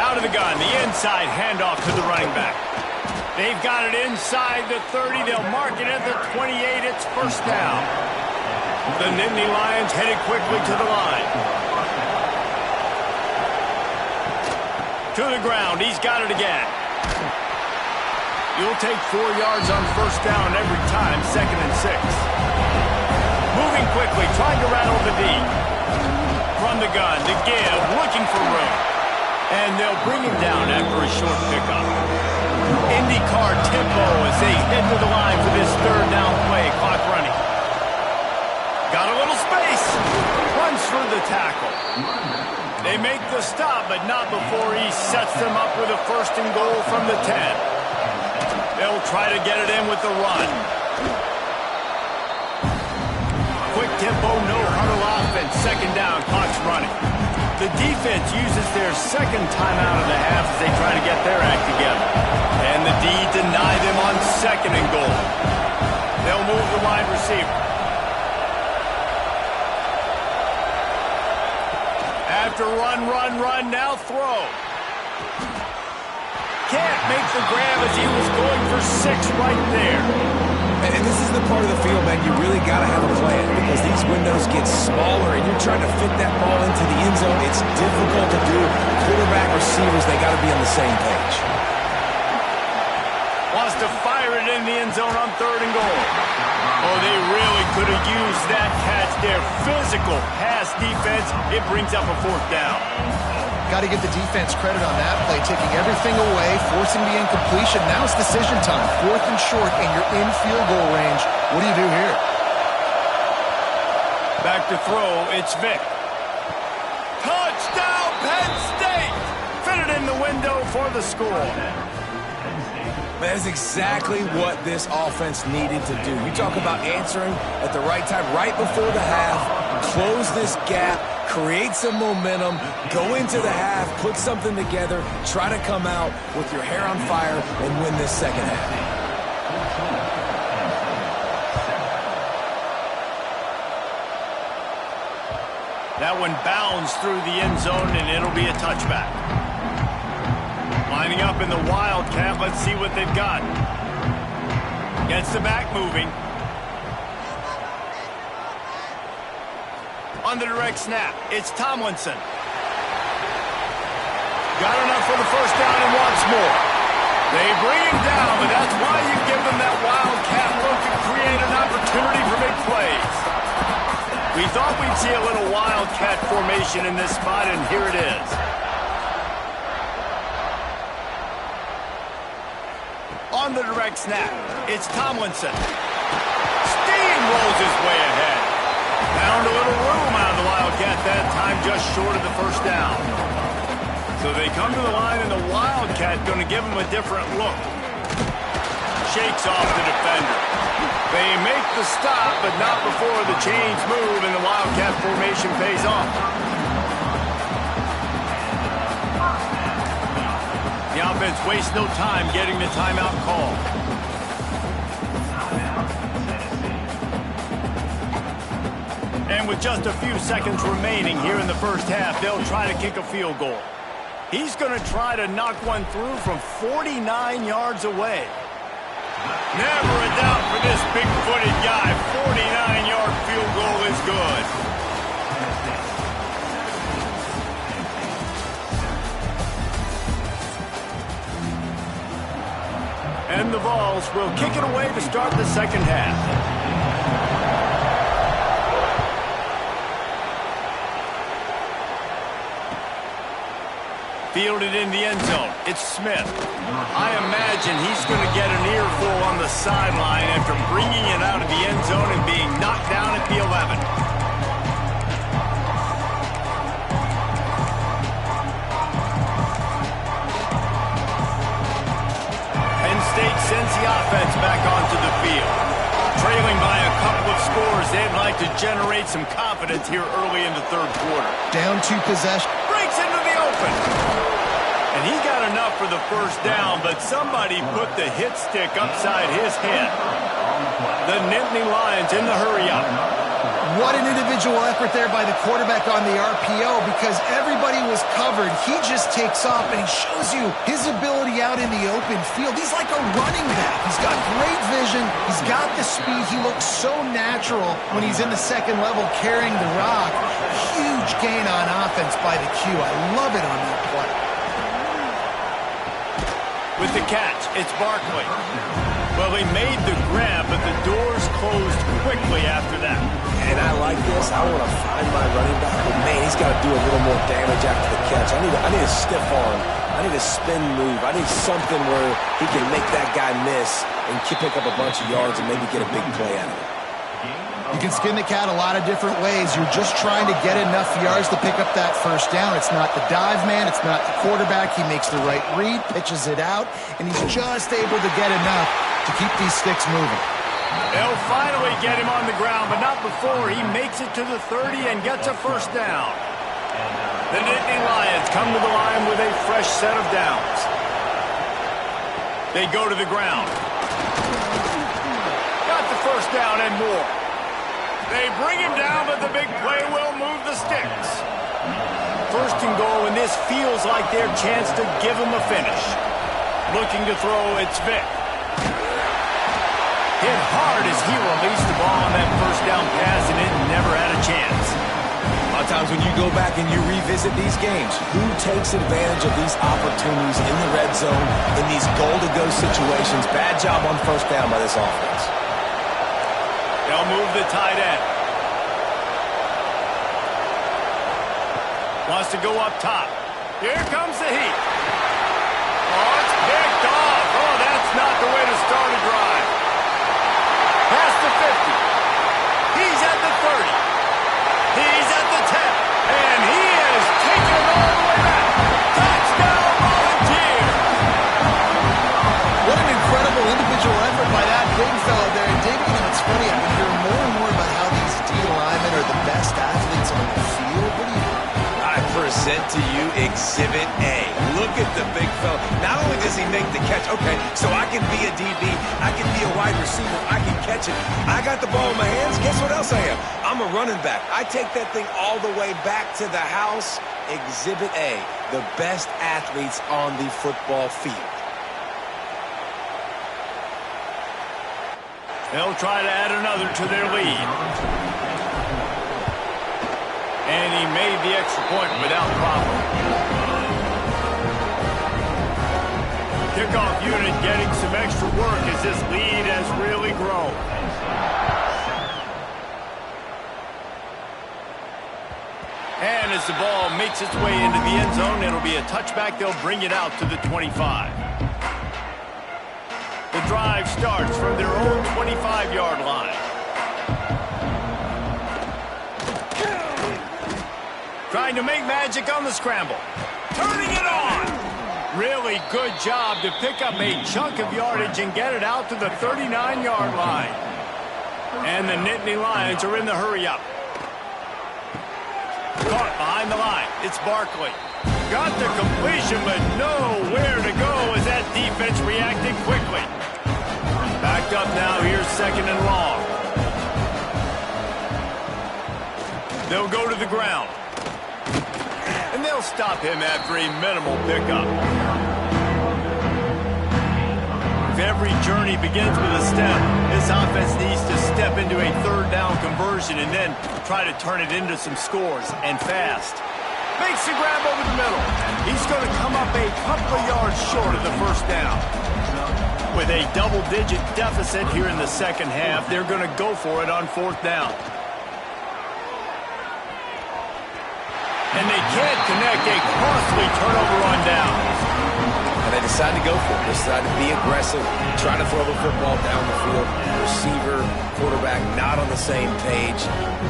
[SPEAKER 1] Out of the gun, the inside handoff to the running back. They've got it inside the 30. They'll mark it at the 28. It's first down. The Nittany Lions headed quickly to the line. To the ground. He's got it again. You'll take 4 yards on first down every time, 2nd and 6. Moving quickly, trying to rattle the D. From the gun, to give, looking for room. And they'll bring him down after a short pickup. IndyCar tempo as they head to the line for this 3rd down play. Clock running. Got a little space. Runs through the tackle. They make the stop, but not before he sets them up with a 1st and goal from the 10. They'll try to get it in with the run. Quick tempo, no huddle offense. 2nd down, clock's running. The defense uses their second timeout of the half as they try to get their act together. And the D deny them on second and goal. They'll move the wide receiver. After run, now throw. Can't make the grab as he was going for 6 right there.
[SPEAKER 2] And this is the part of the field, man, you really got to have a plan because these windows get smaller and you're trying to fit that ball into the end zone. It's difficult to do. Quarterback, receivers, they got to be on the same page.
[SPEAKER 1] Wants to fire it in the end zone on 3rd and goal. Oh, they really could have used that catch there. Physical pass defense. It brings up a 4th down.
[SPEAKER 3] Got to give the defense credit on that play, taking everything away, forcing the incompletion. Now it's decision time. 4th and short, and you're in field goal range. What do you do here?
[SPEAKER 1] Back to throw, it's Vick. Touchdown, Penn State! Fit it in the window for the score.
[SPEAKER 2] That is exactly what this offense needed to do. You talk about answering at the right time, right before the half, close this gap, create some momentum, go into the half, put something together, try to come out with your hair on fire and win this second half.
[SPEAKER 1] That one bounds through the end zone, and it'll be a touchback. Lining up in the Wildcat. Let's see what they've got. Gets the back moving. On the direct snap, it's Tomlinson. Got enough for the 1st down and wants more. They bring him down, but that's why you give them that Wildcat look to create an opportunity for big plays. We thought we'd see a little Wildcat formation in this spot, and here it is. On the direct snap, it's Tomlinson. Steamrolls his way ahead. Found a little room out of the Wildcat that time, just short of the 1st down. So they come to the line, and the Wildcat going to give them a different look. Shakes off the defender. They make the stop, but not before the chains move, and the Wildcat formation pays off. The offense wastes no time getting the timeout call. And with just a few seconds remaining here in the 1st half, they'll try to kick a field goal. He's going to try to knock one through from 49 yards away. Never a doubt for this big-footed guy. 49-yard field goal is good. And the Vols will kick it away to start the second half. Fielded in the end zone. It's Smith. I imagine he's going to get an earful on the sideline after bringing it out of the end zone and being knocked down at the 11. Penn State sends the offense back onto the field. Trailing by a couple of scores, they'd like to generate some confidence here early in the 3rd quarter.
[SPEAKER 3] Down 2 possessions.
[SPEAKER 1] Breaks into the open. And he got enough for the 1st down, but somebody put the hit stick upside his head. The Nittany Lions in the hurry-up.
[SPEAKER 3] What an individual effort there by the quarterback on the RPO because everybody was covered. He just takes off, and he shows you his ability out in the open field. He's like a running back. He's got great vision. He's got the speed. He looks so natural when he's in the 2nd level carrying the rock. Huge gain on offense by the Q. I love it on that play.
[SPEAKER 1] With the catch, it's Barkley. Well, he made the grab, but the doors closed quickly after that.
[SPEAKER 2] And I like this. I want to find my running back, but man, he's got to do a little more damage after the catch. I need a stiff arm. I need a spin move. I need something where he can make that guy miss and pick up a bunch of yards and maybe get a big play out of it.
[SPEAKER 3] You can skin the cat a lot of different ways. You're just trying to get enough yards to pick up that 1st down. It's not the dive man. It's not the quarterback. He makes the right read, pitches it out, and he's just able to get enough to keep these sticks moving.
[SPEAKER 1] They'll finally get him on the ground, but not before he makes it to the 30 and gets a 1st down. The Nittany Lions come to the line with a fresh set of downs. They go to the ground. Got the first down and more. They bring him down, but the big play will move the sticks. First and goal, and this feels like their chance to give him a finish. Looking to throw, it's Vick. Hit hard as he released the ball on that first down pass, and it never had a chance.
[SPEAKER 2] A lot of times when you go back and you revisit these games, who takes advantage of these opportunities in the red zone, in these goal-to-go situations? Bad job on first down by this offense.
[SPEAKER 1] They'll move the tight end. Wants to go up top. Here comes the heat. Oh, it's picked off. Oh, that's not the way to start a drive. Past the 50. He's at the 30. He's at the 10. And he is taking it all the way back. Touchdown, Volunteer.
[SPEAKER 3] What an incredible individual effort by that big fella there. And David, you know, it's funny, I've been hearing more and more about how these D linemen are the best athletes on the field. What do you think?
[SPEAKER 2] I present to you Exhibit A. Look at the big fella. Not only does he make the catch, okay, so I can be a DB, I can be a wide receiver, I can catch it. I got the ball in my hands, guess what else I am? I'm a running back. I take that thing all the way back to the house. Exhibit A, the best athletes on the football field.
[SPEAKER 1] They'll try to add another to their lead. And he made the extra point without problem. Kickoff unit getting some extra work as this lead has really grown. And as the ball makes its way into the end zone, it'll be a touchback. They'll bring it out to the 25. The drive starts from their own 25-yard line. Trying to make magic on the scramble. Turning it on. Really good job to pick up a chunk of yardage and get it out to the 39-yard line. And the Nittany Lions are in the hurry-up. Caught behind the line. It's Barkley. Got the completion, but nowhere to go as that defense reacted quickly. Backed up now. Here's second and long. They'll go to the ground. And they'll stop him after a minimal pickup. If every journey begins with a step, this offense needs to step into a third down conversion and then try to turn it into some scores, and fast. Makes the grab over the middle. He's going to come up a couple of yards short of the first down. With a double-digit deficit here in the second half, they're going to go for it on fourth down. And they can't connect a costly turnover on downs.
[SPEAKER 2] And they decide to go for it. They decide to be aggressive, try to throw the football down the field. Receiver, quarterback, not on the same page.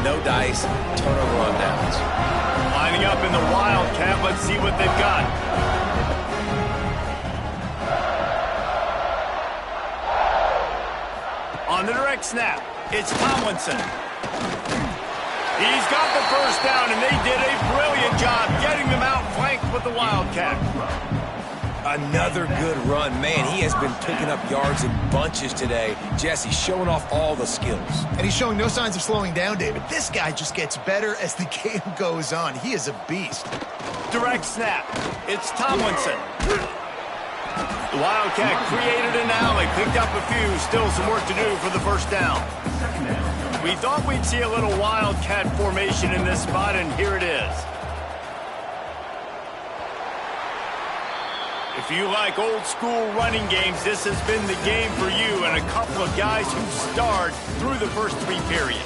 [SPEAKER 2] No dice, turnover on downs.
[SPEAKER 1] Lining up in the Wildcat. Let's see what they've got. On the direct snap, it's Tomlinson. He's got the first down, and they did a brilliant job getting them outflanked with the Wildcat.
[SPEAKER 2] Another good run. Man, he has been picking up yards in bunches today. Jesse showing off all the skills.
[SPEAKER 3] And he's showing no signs of slowing down, David. This guy just gets better as the game goes on. He is a beast.
[SPEAKER 1] Direct snap. It's Tomlinson. The Wildcat created an alley, picked up a few. Still some work to do for the first down. We thought we'd see a little Wildcat formation in this spot, and here it is. If you like old school running games, this has been the game for you and a couple of guys who starred through the first three periods.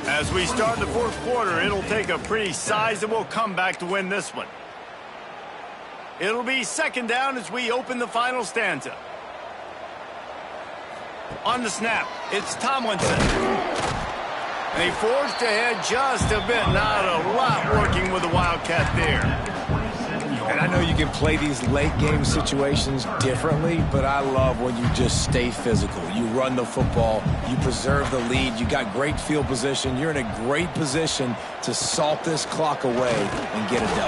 [SPEAKER 1] As we start the fourth quarter, it'll take a pretty sizable comeback to win this one. It'll be second down as we open the final stanza. On the snap, it's Tomlinson. They forged ahead just a bit. Not a lot working with the Wildcat there. And
[SPEAKER 2] I know you can play these late game situations differently, but I love when you just stay physical. You run the football, you preserve the lead, you got great field position, you're in a great position to salt this clock away and get a W.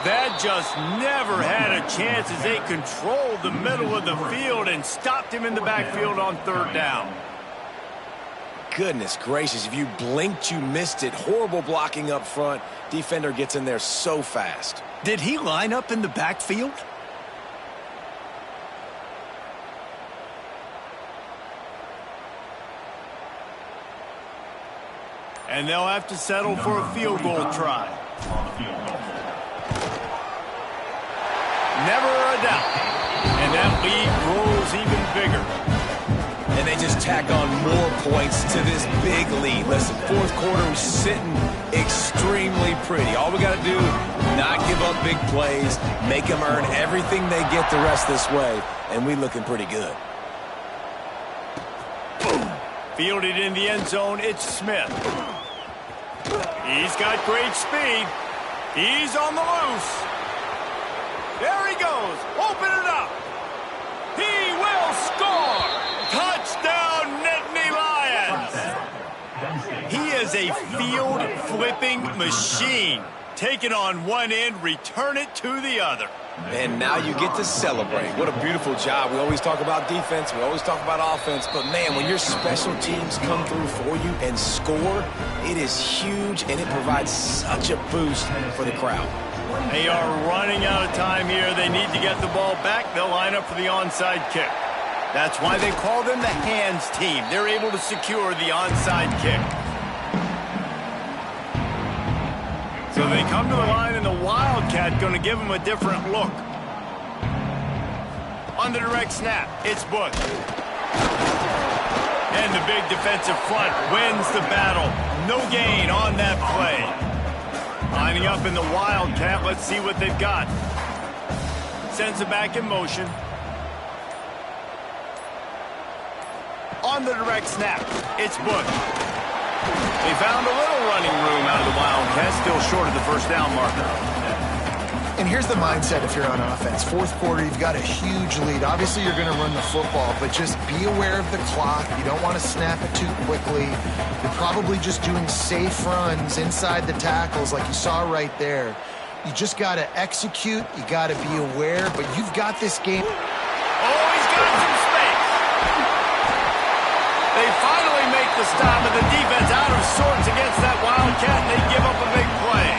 [SPEAKER 1] That just never had a chance as they controlled the middle of the field and stopped him in the backfield on third down.
[SPEAKER 2] Goodness gracious, if you blinked, you missed it. Horrible blocking up front. Defender gets in there so fast.
[SPEAKER 1] Did he line up in the backfield? And they'll have to settle for a field goal try. Never a doubt. And that lead grows even bigger.
[SPEAKER 2] And they just tack on more points to this big lead. Listen, fourth quarter was sitting extremely pretty. All we got to do, not give up big plays, make them earn everything they get the rest this way, and we looking pretty good.
[SPEAKER 1] Boom. Fielded in the end zone, it's Smith. He's got great speed. He's on the loose. There he goes. Open it up. He will score. Touchdown, Nittany Lions. He is a field-flipping machine. Take it on one end, return it to the other.
[SPEAKER 2] And now you get to celebrate. What a beautiful job. We always talk about defense. We always talk about offense. But, man, when your special teams come through for you and score, it is huge, and it provides such a boost for the crowd.
[SPEAKER 1] They are running out of time here. They need to get the ball back. They'll line up for the onside kick. That's why they call them the hands team. They're able to secure the onside kick. So they come to the line, and the Wildcat going to give them a different look. On the direct snap, it's Bush. And the big defensive front wins the battle. No gain on that play. Lining up in the Wildcat, let's see what they've got. Sends it back in motion. On the direct snap, it's Bush. They found a little running room out of the Wildcats, still short of the first down marker.
[SPEAKER 3] And here's the mindset if you're on offense. Fourth quarter, you've got a huge lead. Obviously, you're going to run the football, but just be aware of the clock. You don't want to snap it too quickly. You're probably just doing safe runs inside the tackles like you saw right there. You just got to execute. You got to be aware, but you've got this game.
[SPEAKER 1] Oh, he's got some space. They finally make the stop, and the defense out of sorts against that Wildcat, and they give up a big play.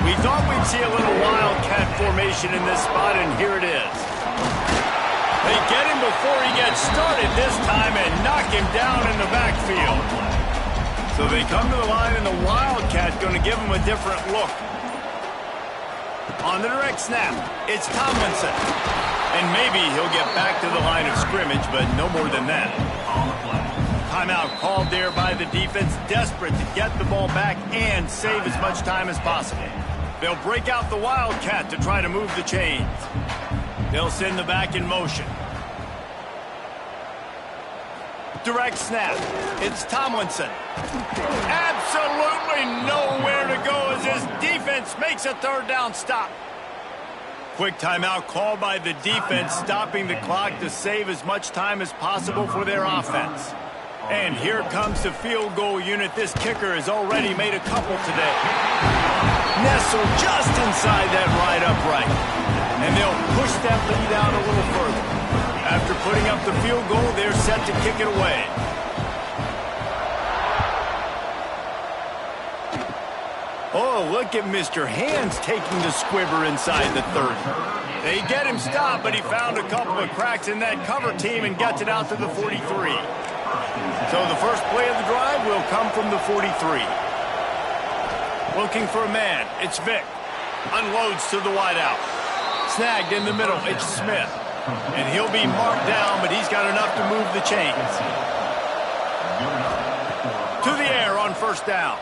[SPEAKER 1] We thought we'd see a little Wildcat formation in this spot, and here it is. They get him before he gets started this time and knock him down in the backfield. So they come to the line, and the Wildcat going to give him a different look. On the direct snap, it's Tomlinson. And maybe he'll get back to the line of scrimmage, but no more than that. Timeout called there by the defense, desperate to get the ball back and save as much time as possible. They'll break out the Wildcat to try to move the chains. They'll send the back in motion. Direct snap. It's Tomlinson. Absolutely nowhere to go as his defense makes a third down stop. Quick timeout called by the defense, stopping the clock to save as much time as possible for their offense. And here comes the field goal unit. This kicker has already made a couple today. Nestled just inside that right upright. And they'll push that lead out a little further. After putting up the field goal, they're set to kick it away. Oh, look at Mr. Hands taking the squibber inside the 30. They get him stopped, but he found a couple of cracks in that cover team and gets it out to the 43. So the first play of the drive will come from the 43. Looking for a man, it's Vick. Unloads to the wideout. Snagged in the middle, it's Smith. And he'll be marked down, but he's got enough to move the chains. To the air on first down.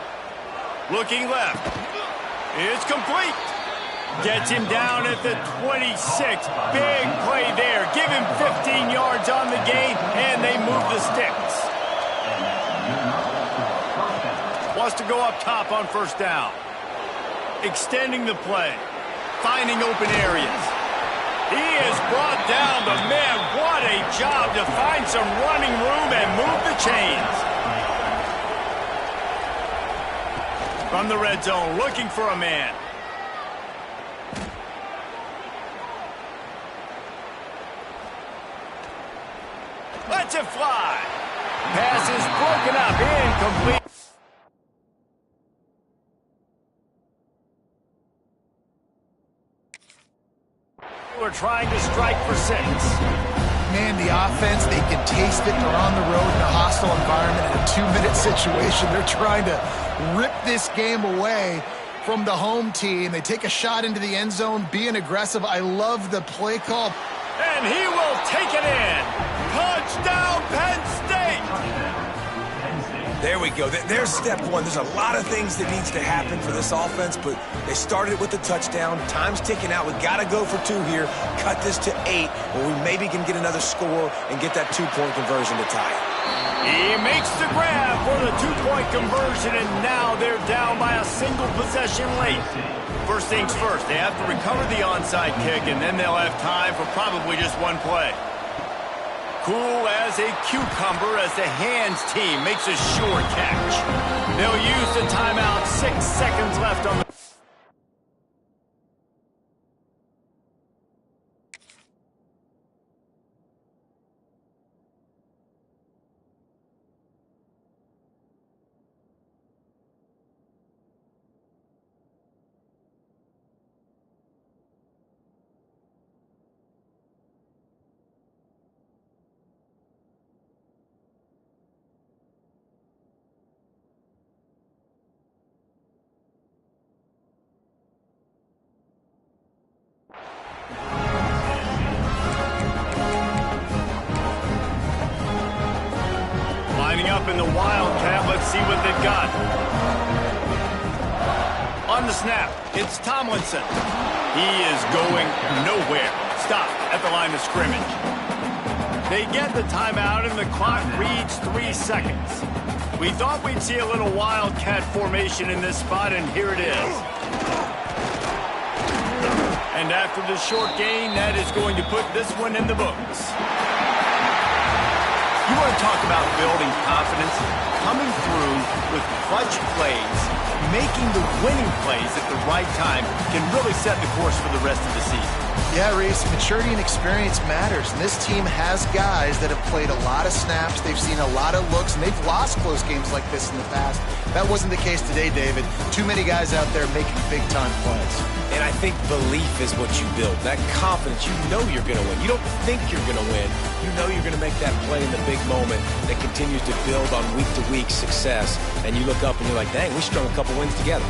[SPEAKER 1] Looking left. It's complete. Gets him down at the 26. Big play there. Give him 15 yards on the gain, and they move the sticks. Wants to go up top on first down. Extending the play. finding open areas. He is brought down, but man, what a job to find some running room and move the chains. From the red zone, looking for a man. Lets it fly. Pass is broken up, incomplete. We're trying to strike for 6.
[SPEAKER 3] Man, the offense, they can taste it. They're on the road in a hostile environment in a 2-minute situation. They're trying to rip this game away from the home team. They take a shot into the end zone, being aggressive. I love the play call.
[SPEAKER 1] And he will take it in. Touchdown, Penn State!
[SPEAKER 2] There we go. There's step one. There's a lot of things that needs to happen for this offense, but they started with the touchdown. Time's ticking out. We got to go for 2 here. Cut this to 8, where we maybe can get another score and get that 2-point conversion to tie it.
[SPEAKER 1] He makes the grab for the 2-point conversion, and now they're down by a single possession late. First things first, they have to recover the onside kick, and then they'll have time for probably just 1 play. Cool as a cucumber as the hands team makes a sure catch. They'll use the timeout. 6 seconds left on the... Lining up in the Wildcat. Let's see what they've got. On the snap, it's Tomlinson. He is going nowhere. Stop at the line of scrimmage. They get the timeout, and the clock reads 3 seconds. We thought we'd see a little Wildcat formation in this spot, and here it is. And after the short gain, that is going to put this one in the books. You want to talk about building confidence? Coming through with clutch plays, making the winning plays at the right time can really set the course for the rest of the season.
[SPEAKER 3] Yeah, Reese, maturity and experience matters, and this team has guys that have played a lot of snaps. They've seen a lot of looks, and they've lost close games like this in the past. That wasn't the case today, David. Too many guys out there making big-time plays.
[SPEAKER 2] And I think belief is what you build. That confidence, you know you're going to win. You don't think you're going to win. You know you're going to make that play in the big moment that continues to build on week-to-week success. And you look up and you're like, dang, we strung a couple wins together.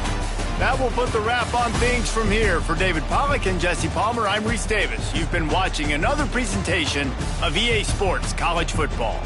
[SPEAKER 1] That will put the wrap on things from here. For David Pollack and Jesse Palmer, I'm Reese Davis. You've been watching another presentation of EA Sports College Football.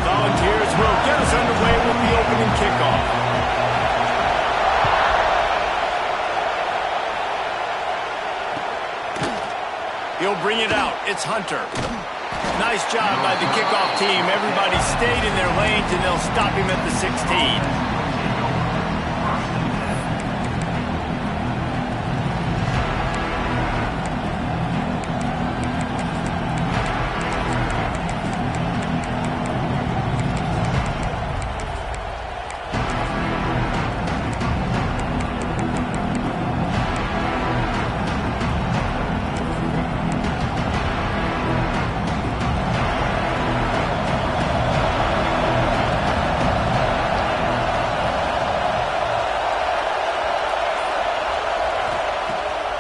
[SPEAKER 1] Volunteers will get us underway with the opening kickoff. He'll bring it out. It's Hunter. Nice job by the kickoff team. Everybody stayed in their lanes, and they'll stop him at the 16.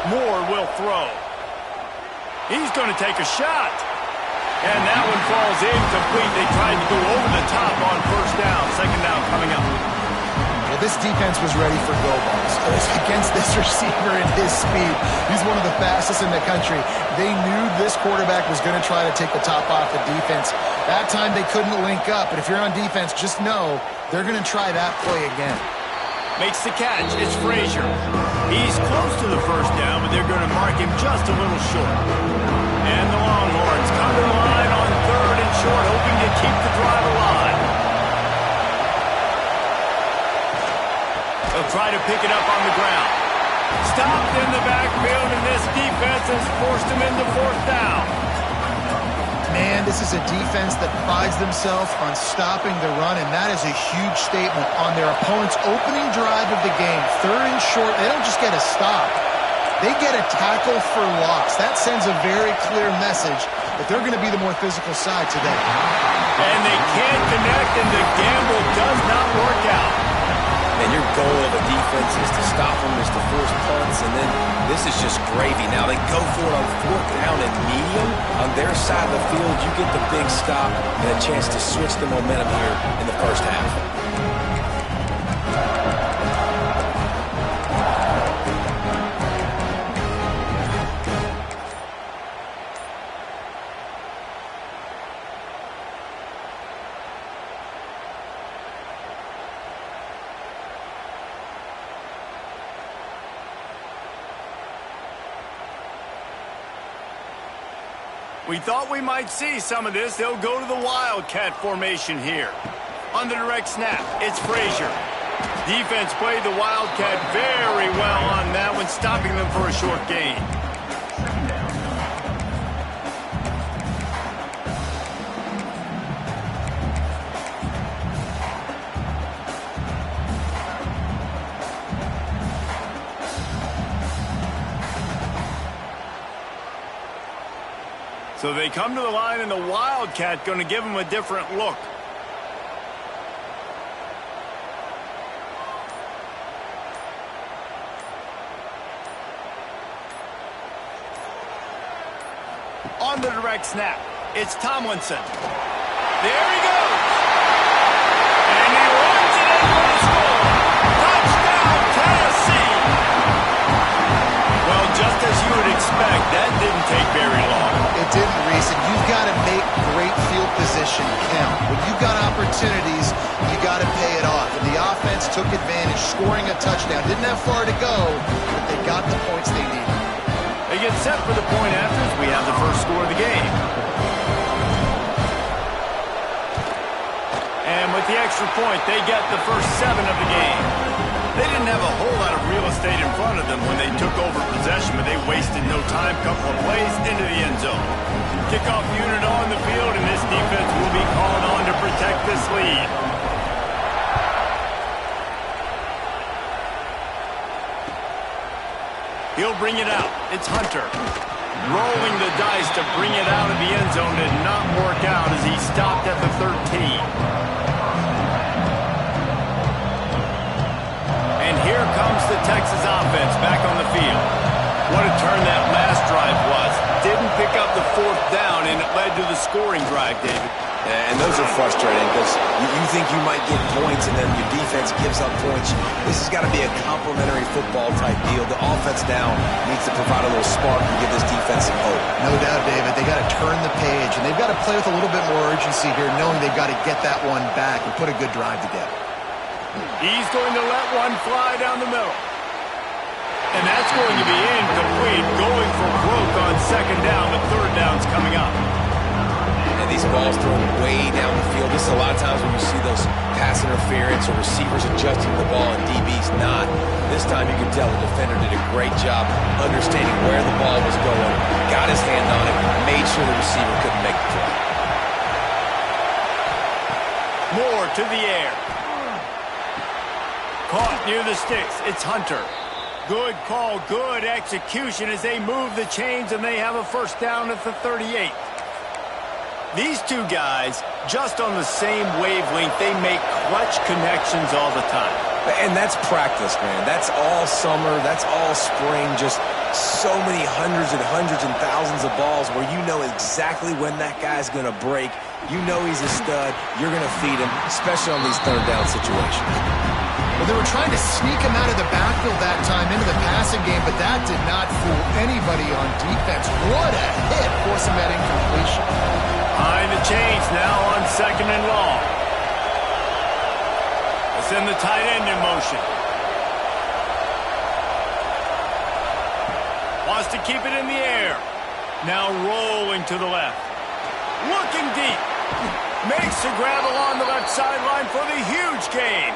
[SPEAKER 1] Moore will throw. He's going to take a shot. And that one falls incomplete. They tried to go over the top on first down. Second down coming up.
[SPEAKER 3] Well, this defense was ready for go balls. Against this receiver and his speed, he's one of the fastest in the country. They knew this quarterback was going to try to take the top off the defense. That time they couldn't link up. But if you're on defense, just know they're going to try that play again.
[SPEAKER 1] Makes the catch. It's Frazier. He's close to the first down, but they're going to mark him just a little short. And the Longhorns come to the line on third and short, hoping to keep the drive alive. They'll try to pick it up on the ground. Stopped in the backfield, and this defense has forced him into fourth down.
[SPEAKER 3] Man, this is a defense that prides themselves on stopping the run, and that is a huge statement on their opponent's opening drive of the game. Third and short, they don't just get a stop. They get a tackle for loss. That sends a very clear message that they're going to be the more physical side today.
[SPEAKER 1] And they can't connect, and the gamble does not work out.
[SPEAKER 2] And your goal of a defense is to stop them, is to force punts, and then this is just gravy. Now they go for it on fourth down and medium. On their side of the field, you get the big stop and a chance to switch the momentum here in the first half.
[SPEAKER 1] We thought we might see some of this. They'll go to the Wildcat formation here. On the direct snap, it's Frazier. Defense played the Wildcat very well on that one, stopping them for a short gain. So they come to the line, and the Wildcat going to give them a different look. On the direct snap, it's Tomlinson. There he goes. And he runs it in for the score. Touchdown, Tennessee. Well, just as you would expect, that didn't take very long.
[SPEAKER 3] It didn't, Reese, and you've got to make great field position count. When you've got opportunities, you got to pay it off. And the offense took advantage, scoring a touchdown. Didn't have far to go, but they got the points they needed.
[SPEAKER 1] They get set for the point after as we have the first score of the game. And with the extra point, they get the first 7 of the game. They didn't have a whole lot of real estate in front of them when they took over possession, but they wasted no time. Couple of plays into the end zone. Kickoff unit on the field, and this defense will be called on to protect this lead. He'll bring it out. It's Hunter. Rolling the dice to bring it out of the end zone did not work out as he stopped at the 13. And here comes the Texas offense back on the field. What a turn that last drive was. Didn't pick up the fourth down, and it led to the scoring drive, David.
[SPEAKER 2] And those are frustrating because you think you might get points and then your defense gives up points. This has got to be a complementary football type deal. The offense now needs to provide a little spark and give this defense some hope.
[SPEAKER 3] No doubt, David. They got to turn the page, and they've got to play with a little bit more urgency here, knowing they've got to get that one back and put a good drive together.
[SPEAKER 1] He's going to let one fly down the middle. And that's going to be incomplete, going for broke on second down, but third down's coming up.
[SPEAKER 2] And these balls thrown way down the field. This is a lot of times when you see those pass interference or receivers adjusting the ball and DBs not. This time you can tell the defender did a great job understanding where the ball was going, got his hand on it, made sure the receiver couldn't make the play.
[SPEAKER 1] Moore to the air. Caught near the sticks. It's Hunter. Good call, good execution as they move the chains, and they have a first down at the 38. These two guys, just on the same wavelength, they make clutch connections all the time.
[SPEAKER 2] And that's practice, man. That's all summer. That's all spring. Just so many hundreds and thousands of balls where you know exactly when that guy's going to break. You know he's a stud. You're going to feed him, especially on these third down situations.
[SPEAKER 3] Well, they were trying to sneak him out of the backfield that time into the passing game, but that did not fool anybody on defense. What a hit, forcing that incompletion.
[SPEAKER 1] Behind the chains now on second and long. Let's send the tight end in motion. Wants to keep it in the air. Now rolling to the left. Looking deep. Makes the grab along the left sideline for the huge gain.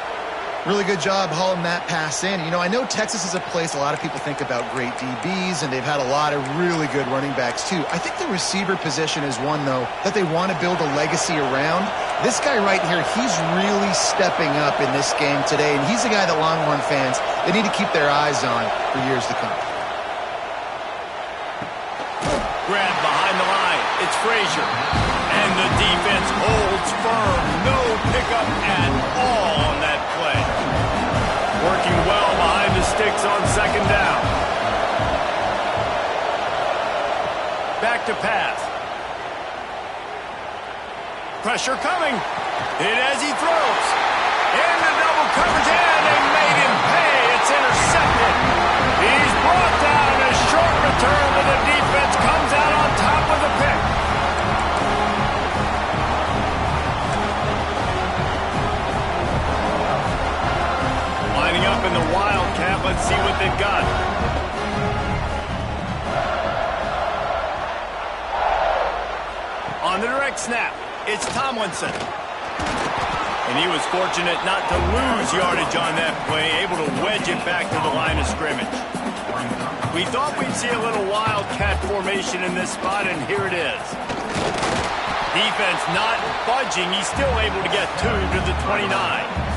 [SPEAKER 3] Really good job hauling that pass in. You know, I know Texas is a place a lot of people think about great DBs, and they've had a lot of really good running backs too. I think the receiver position is one, though, that they want to build a legacy around. This guy right here, he's really stepping up in this game today, and he's the guy that Longhorn fans, they need to keep their eyes on for years to come.
[SPEAKER 1] Grab behind the line. It's Frazier. And the defense holds firm. No pickup at all on that play. Working well behind the sticks on second down. Back to pass. Pressure coming. Hit as he throws. Into double coverage, and they made him pay. It's intercepted. He's brought down a short return, but the defense comes out on top with a pick. Lining up in the Wildcat. Let's see what they've got. On the direct snap, it's Tomlinson. And he was fortunate not to lose yardage on that play, able to wedge it back to the line of scrimmage. We thought we'd see a little Wildcat formation in this spot, and here it is. Defense not budging. He's still able to get two to the 29.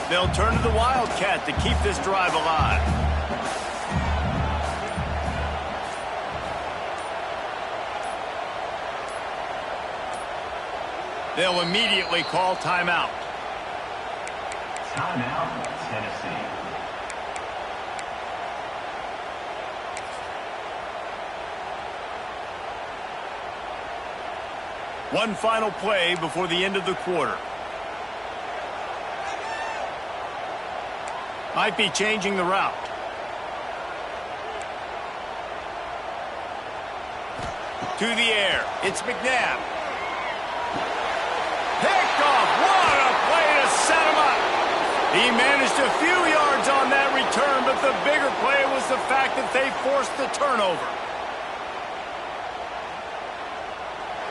[SPEAKER 1] They'll turn to the Wildcat to keep this drive alive. They'll immediately call timeout.
[SPEAKER 4] Timeout, Tennessee.
[SPEAKER 1] One final play before the end of the quarter. Might be changing the route. To the air. It's McNabb. Picked off. What a play to set him up. He managed a few yards on that return, but the bigger play was the fact that they forced the turnover.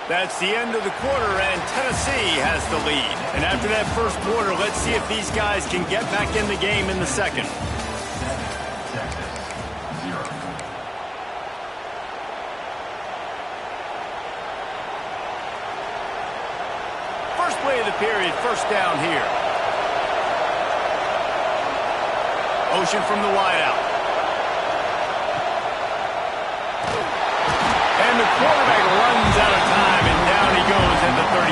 [SPEAKER 1] That's the end of the quarter, and Tennessee has the lead. And after that first quarter, let's see if these guys can get back in the game in the second.
[SPEAKER 4] Texas, 0.
[SPEAKER 1] First play of the period, first down here. Motion from the wideout. And the quarterback runs out of time, and down he goes at the 38.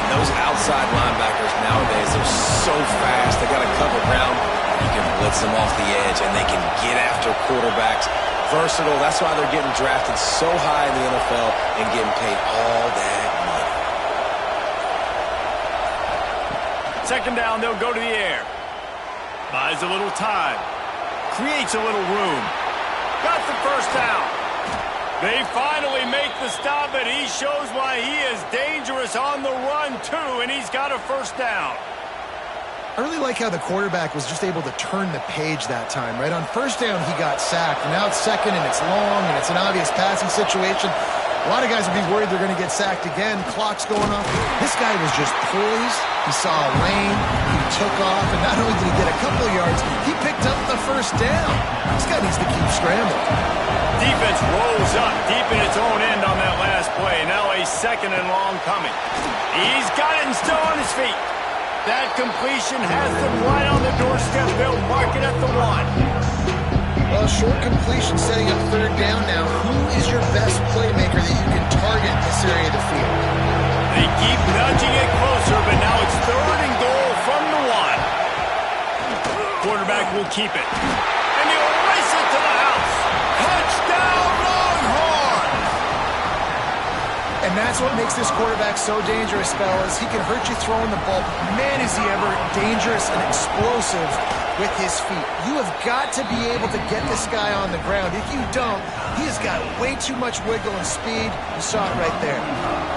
[SPEAKER 2] And Those outside linebackers nowadays, they're so fast. They got to cover ground. You can blitz them off the edge, and they can get after quarterbacks. Versatile. That's why they're getting drafted so high in the NFL and getting paid all that money.
[SPEAKER 1] Second down, they'll go to the air. Buys a little time. Creates a little room. Got the first down. They finally make the stop, and he shows why he is dangerous on the run, too, and he's got a first down.
[SPEAKER 3] I really like how the quarterback was just able to turn the page that time, right? On first down, he got sacked, and now it's second, and it's long, and it's an obvious passing situation. A lot of guys would be worried they're going to get sacked again. Clock's going off. This guy was just poised. He saw a lane. He took off, and not only did he get a couple yards, he picked up the first down. This guy needs to keep scrambling.
[SPEAKER 1] Defense rolls up deep in its own end on that last play. Now a second and long coming. He's got it and still on his feet. That completion has them right on the doorstep. They'll mark it at the 1.
[SPEAKER 3] Well, short completion setting up third down now. Who is your best playmaker that you can target in this area of the field?
[SPEAKER 1] They keep nudging it closer, but now it's third and goal from the 1. Quarterback will keep it. And he'll race it to the house. Touchdown, Longhorns!
[SPEAKER 3] And that's what makes this quarterback so dangerous, fellas. He can hurt you throwing the ball. Man, is he ever dangerous and explosive with his feet. You have got to be able to get this guy on the ground. If you don't, he has got way too much wiggle and speed. You saw it right there.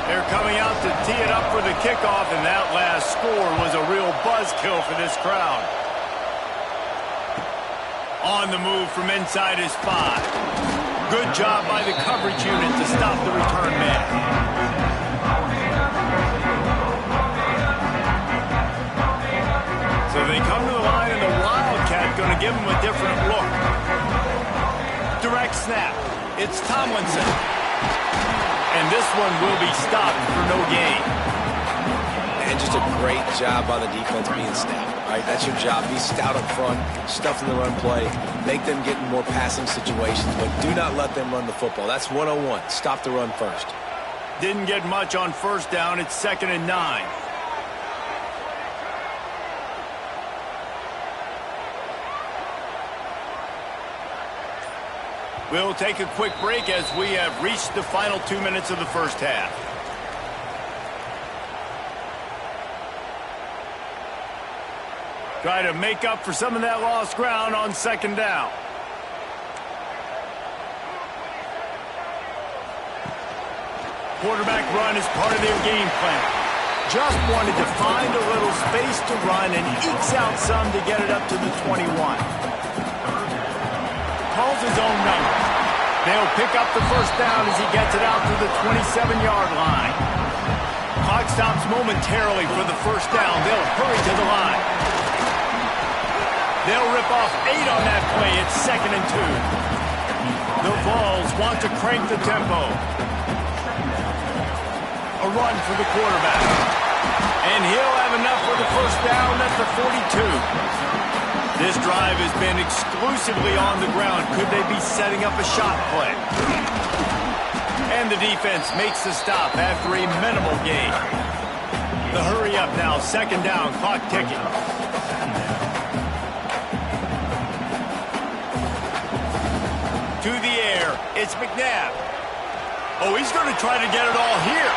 [SPEAKER 1] They're coming out to tee it up for the kickoff, and that last score was a real buzzkill for this crowd. On the move from inside his 5. Good job by the coverage unit to stop the return man. So they come to the line, and the Wildcat going to give him a different look. Direct snap. It's Tomlinson. And this one will be stopped for no gain.
[SPEAKER 2] And just a great job by the defense being stout. Right? That's your job. Be stout up front, stuff in the run play, make them get in more passing situations, but do not let them run the football. That's 101. Stop the run first.
[SPEAKER 1] Didn't get much on first down. It's 2nd and 9. We'll take a quick break as we have reached the final 2 minutes of the first half. Try to make up for some of that lost ground on second down. Quarterback run is part of their game plan. Just wanted to find a little space to run and ekes out some to get it up to the 21. Calls his own number. They'll pick up the first down as he gets it out to the 27-yard line. Clock stops momentarily for the first down. They'll hurry to the line. They'll rip off 8 on that play. It's 2nd and 2. The Vols want to crank the tempo. A run for the quarterback. And he'll have enough for the first down at the 42. This drive has been exclusively on the ground. Could they be setting up a shot play? And the defense makes the stop after a minimal gain. The hurry up now, 2nd down, clock ticking. To the air, it's McNabb. Oh, he's going to try to get it all here.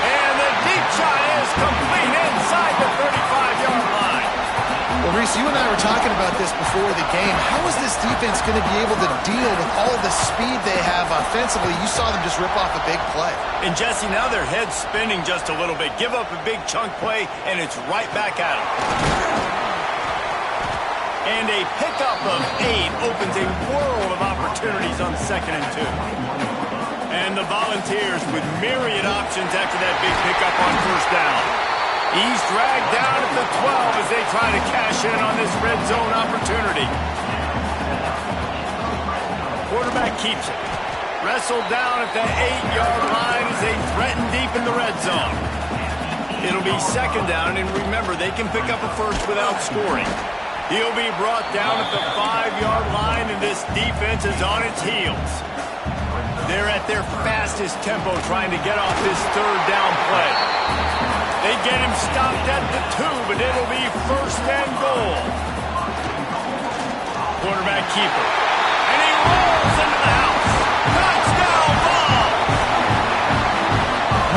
[SPEAKER 1] And the deep shot is complete inside the 35-yard line.
[SPEAKER 3] Well, Reese, you and I were talking about this before the game. How is this defense going to be able to deal with all the speed they have offensively? You saw them just rip off a big play.
[SPEAKER 1] And, Jesse, now their head's spinning just a little bit. Give up a big chunk play, and it's right back at them. And a pickup of 8 opens a world of opportunities on 2nd and 2. And the Volunteers with myriad options after that big pickup on first down. He's dragged down at the 12 as they try to cash in on this red zone opportunity. Quarterback keeps it. Wrestled down at the 8-yard line as they threaten deep in the red zone. It'll be 2nd down, and remember, they can pick up a first without scoring. He'll be brought down at the 5-yard line, and this This defense is on its heels. They're at their fastest tempo trying to get off this third down play. They get him stopped at the 2, but it'll be first and goal. Quarterback keeper. And he rolls into the house. Touchdown ball!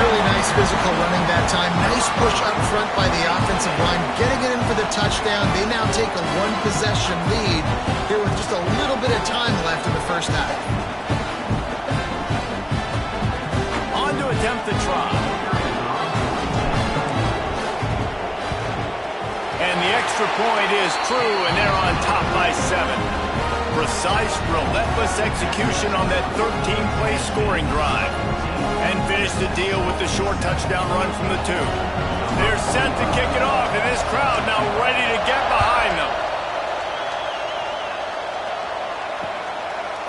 [SPEAKER 3] Really nice physical running that time. Nice push up front by the offensive line. Getting it in for the touchdown. They now take a one-possession lead here with just a little bit of time left in the first half.
[SPEAKER 1] On to attempt the try. And the extra point is true, and they're on top by 7. Precise, relentless execution on that 13-play scoring drive. And finish the deal with the short touchdown run from the 2. They're set to kick it off, and this crowd now ready to get behind them.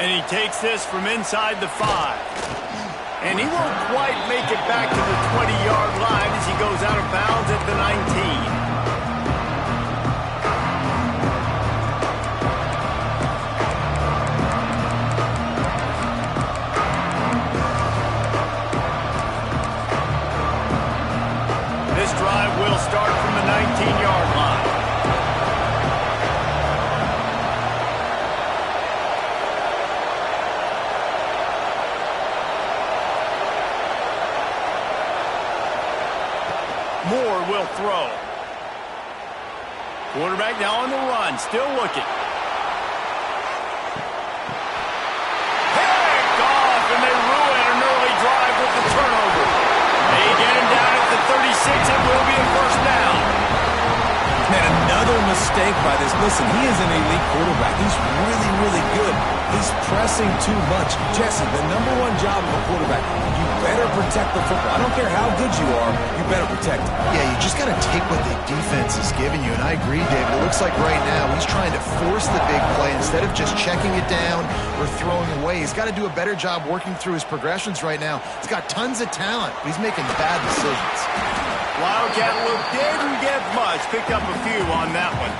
[SPEAKER 1] And he takes this from inside the 5. And he won't quite make it back to the 20-yard line as he goes out of bounds at the 19. This drive will start from the 19-yard line. Moore will throw. Quarterback now on the run, still looking. Picked off, and they ruin an early drive with the turnover. They get him down at the 36, and will be a first down.
[SPEAKER 2] And another mistake by this. Listen, he is an elite quarterback. He's really, really good. He's pressing too much. Jesse, the #1 job of a quarterback, you better protect the football. I don't care how good you are, you better protect it.
[SPEAKER 3] Yeah, you just got to take what the defense is giving you. And I agree, David. It looks like right now he's trying to force the big play instead of just checking it down or throwing away. He's got to do a better job working through his progressions right now. He's got tons of talent, but he's making bad decisions.
[SPEAKER 1] Wildcat look didn't get much. Picked up a few on that one.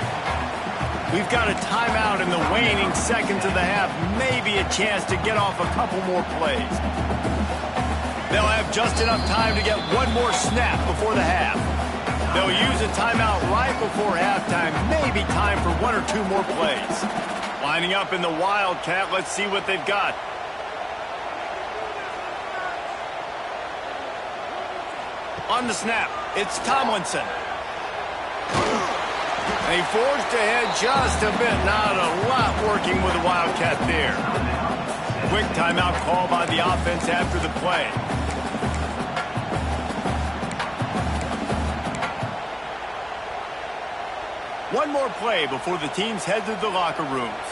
[SPEAKER 1] We've got a timeout in the waning seconds of the half. Maybe a chance to get off a couple more plays. They'll have just enough time to get one more snap before the half. They'll use a timeout right before halftime. Maybe time for 1 or 2 more plays. Lining up in the Wildcat. Let's see what they've got. On the snap, it's Tomlinson. They forced ahead just a bit. Not a lot working with the Wildcat there. Quick timeout call by the offense after the play. One more play before the teams head to the locker rooms.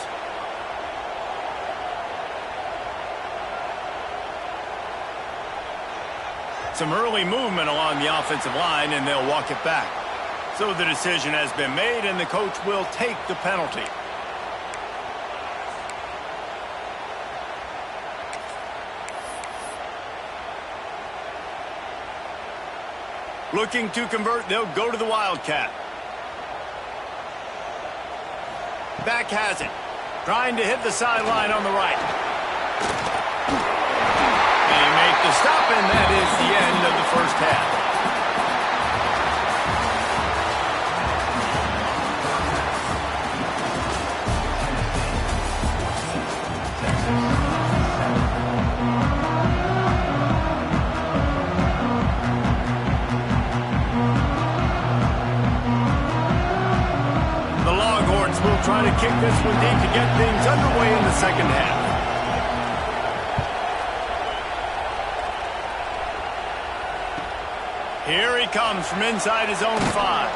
[SPEAKER 1] Some early movement along the offensive line, and they'll walk it back. So the decision has been made, and the coach will take the penalty. Looking to convert, they'll go to the Wildcat. Back has it. Trying to hit the sideline on the right. They make the stop, and that is the end of the first half. Will try to kick this one deep to get things underway in the second half. Here he comes from inside his own 5.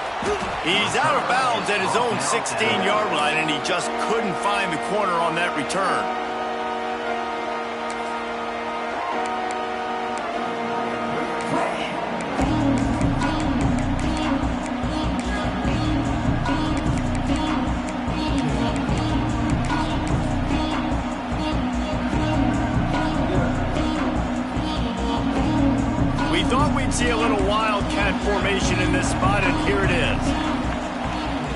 [SPEAKER 1] He's out of bounds at his own 16-yard line, and he just couldn't find the corner on that return. See a little Wildcat formation in this spot, and here it is.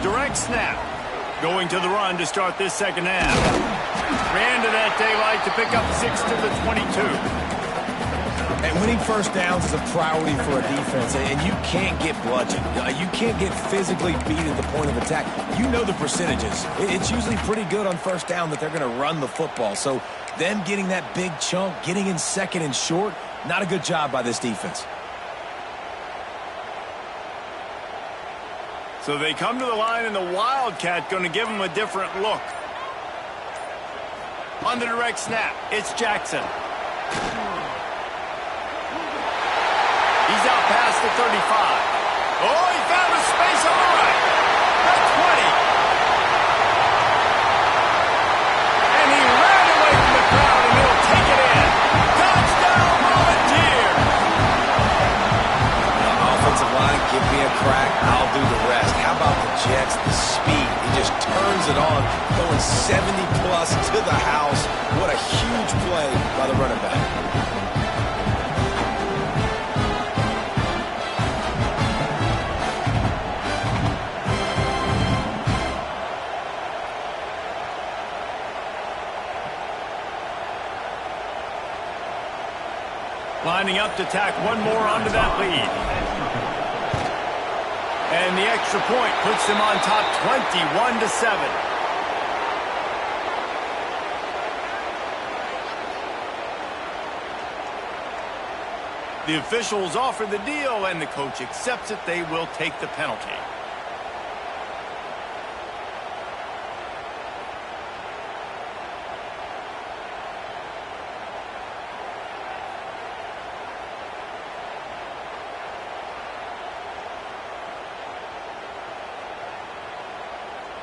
[SPEAKER 1] Direct snap. Going to the run to start this second half. Ran to that daylight to pick up 6 to the 22.
[SPEAKER 2] And winning first downs is a priority for a defense, and you can't get bludgeoned. You can't get physically beat at the point of attack. You know the percentages. It's usually pretty good on first down that they're going to run the football. So them getting that big chunk, getting in second and short, not a good job by this defense.
[SPEAKER 1] So they come to the line, and the Wildcat going to give them a different look. On the direct snap, it's Jackson. He's out past the 35. Oh, he found a space on the right. The 20. And he ran away from the crowd, and he'll take it in. Touchdown, Volunteer.
[SPEAKER 2] Offensive line, give me a crack. I'll do the rest. How about the Jets? The speed. He just turns it on, going 70-plus to the house. What a huge play by the running back.
[SPEAKER 1] Lining up to tack one more onto that lead. And the extra point puts them on top 21-7. The officials offer the deal, and the coach accepts it. They will take the penalty.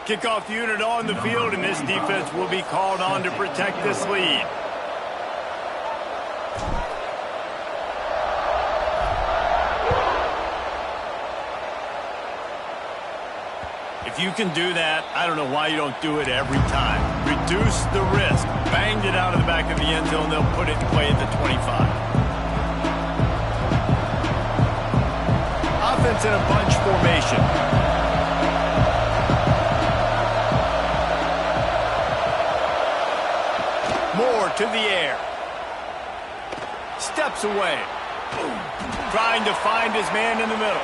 [SPEAKER 1] Kickoff unit on the field, and this defense will be called on to protect this lead. If you can do that, I don't know why you don't do it every time. Reduce the risk. Banged it out of the back of the end zone. They'll put it in play at the 25. Offense in a bunch formation. Moore to the air. Steps away. Trying to find his man in the middle.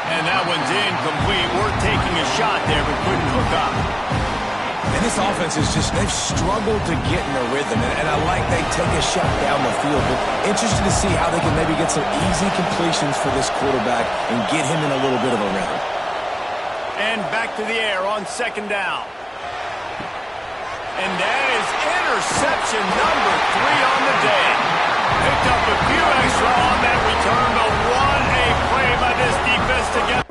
[SPEAKER 1] And that one's incomplete. We're taking a shot there, but couldn't hook up.
[SPEAKER 2] And this offense is just, they've struggled to get in a rhythm. And I like they take a shot down the field. But interested to see how they can maybe get some easy completions for this quarterback and get him in a little bit of a rhythm.
[SPEAKER 1] And back to the air on second down. And that is interception number 3 on the day. Picked up a few extra on that return, but what a play by this defense to get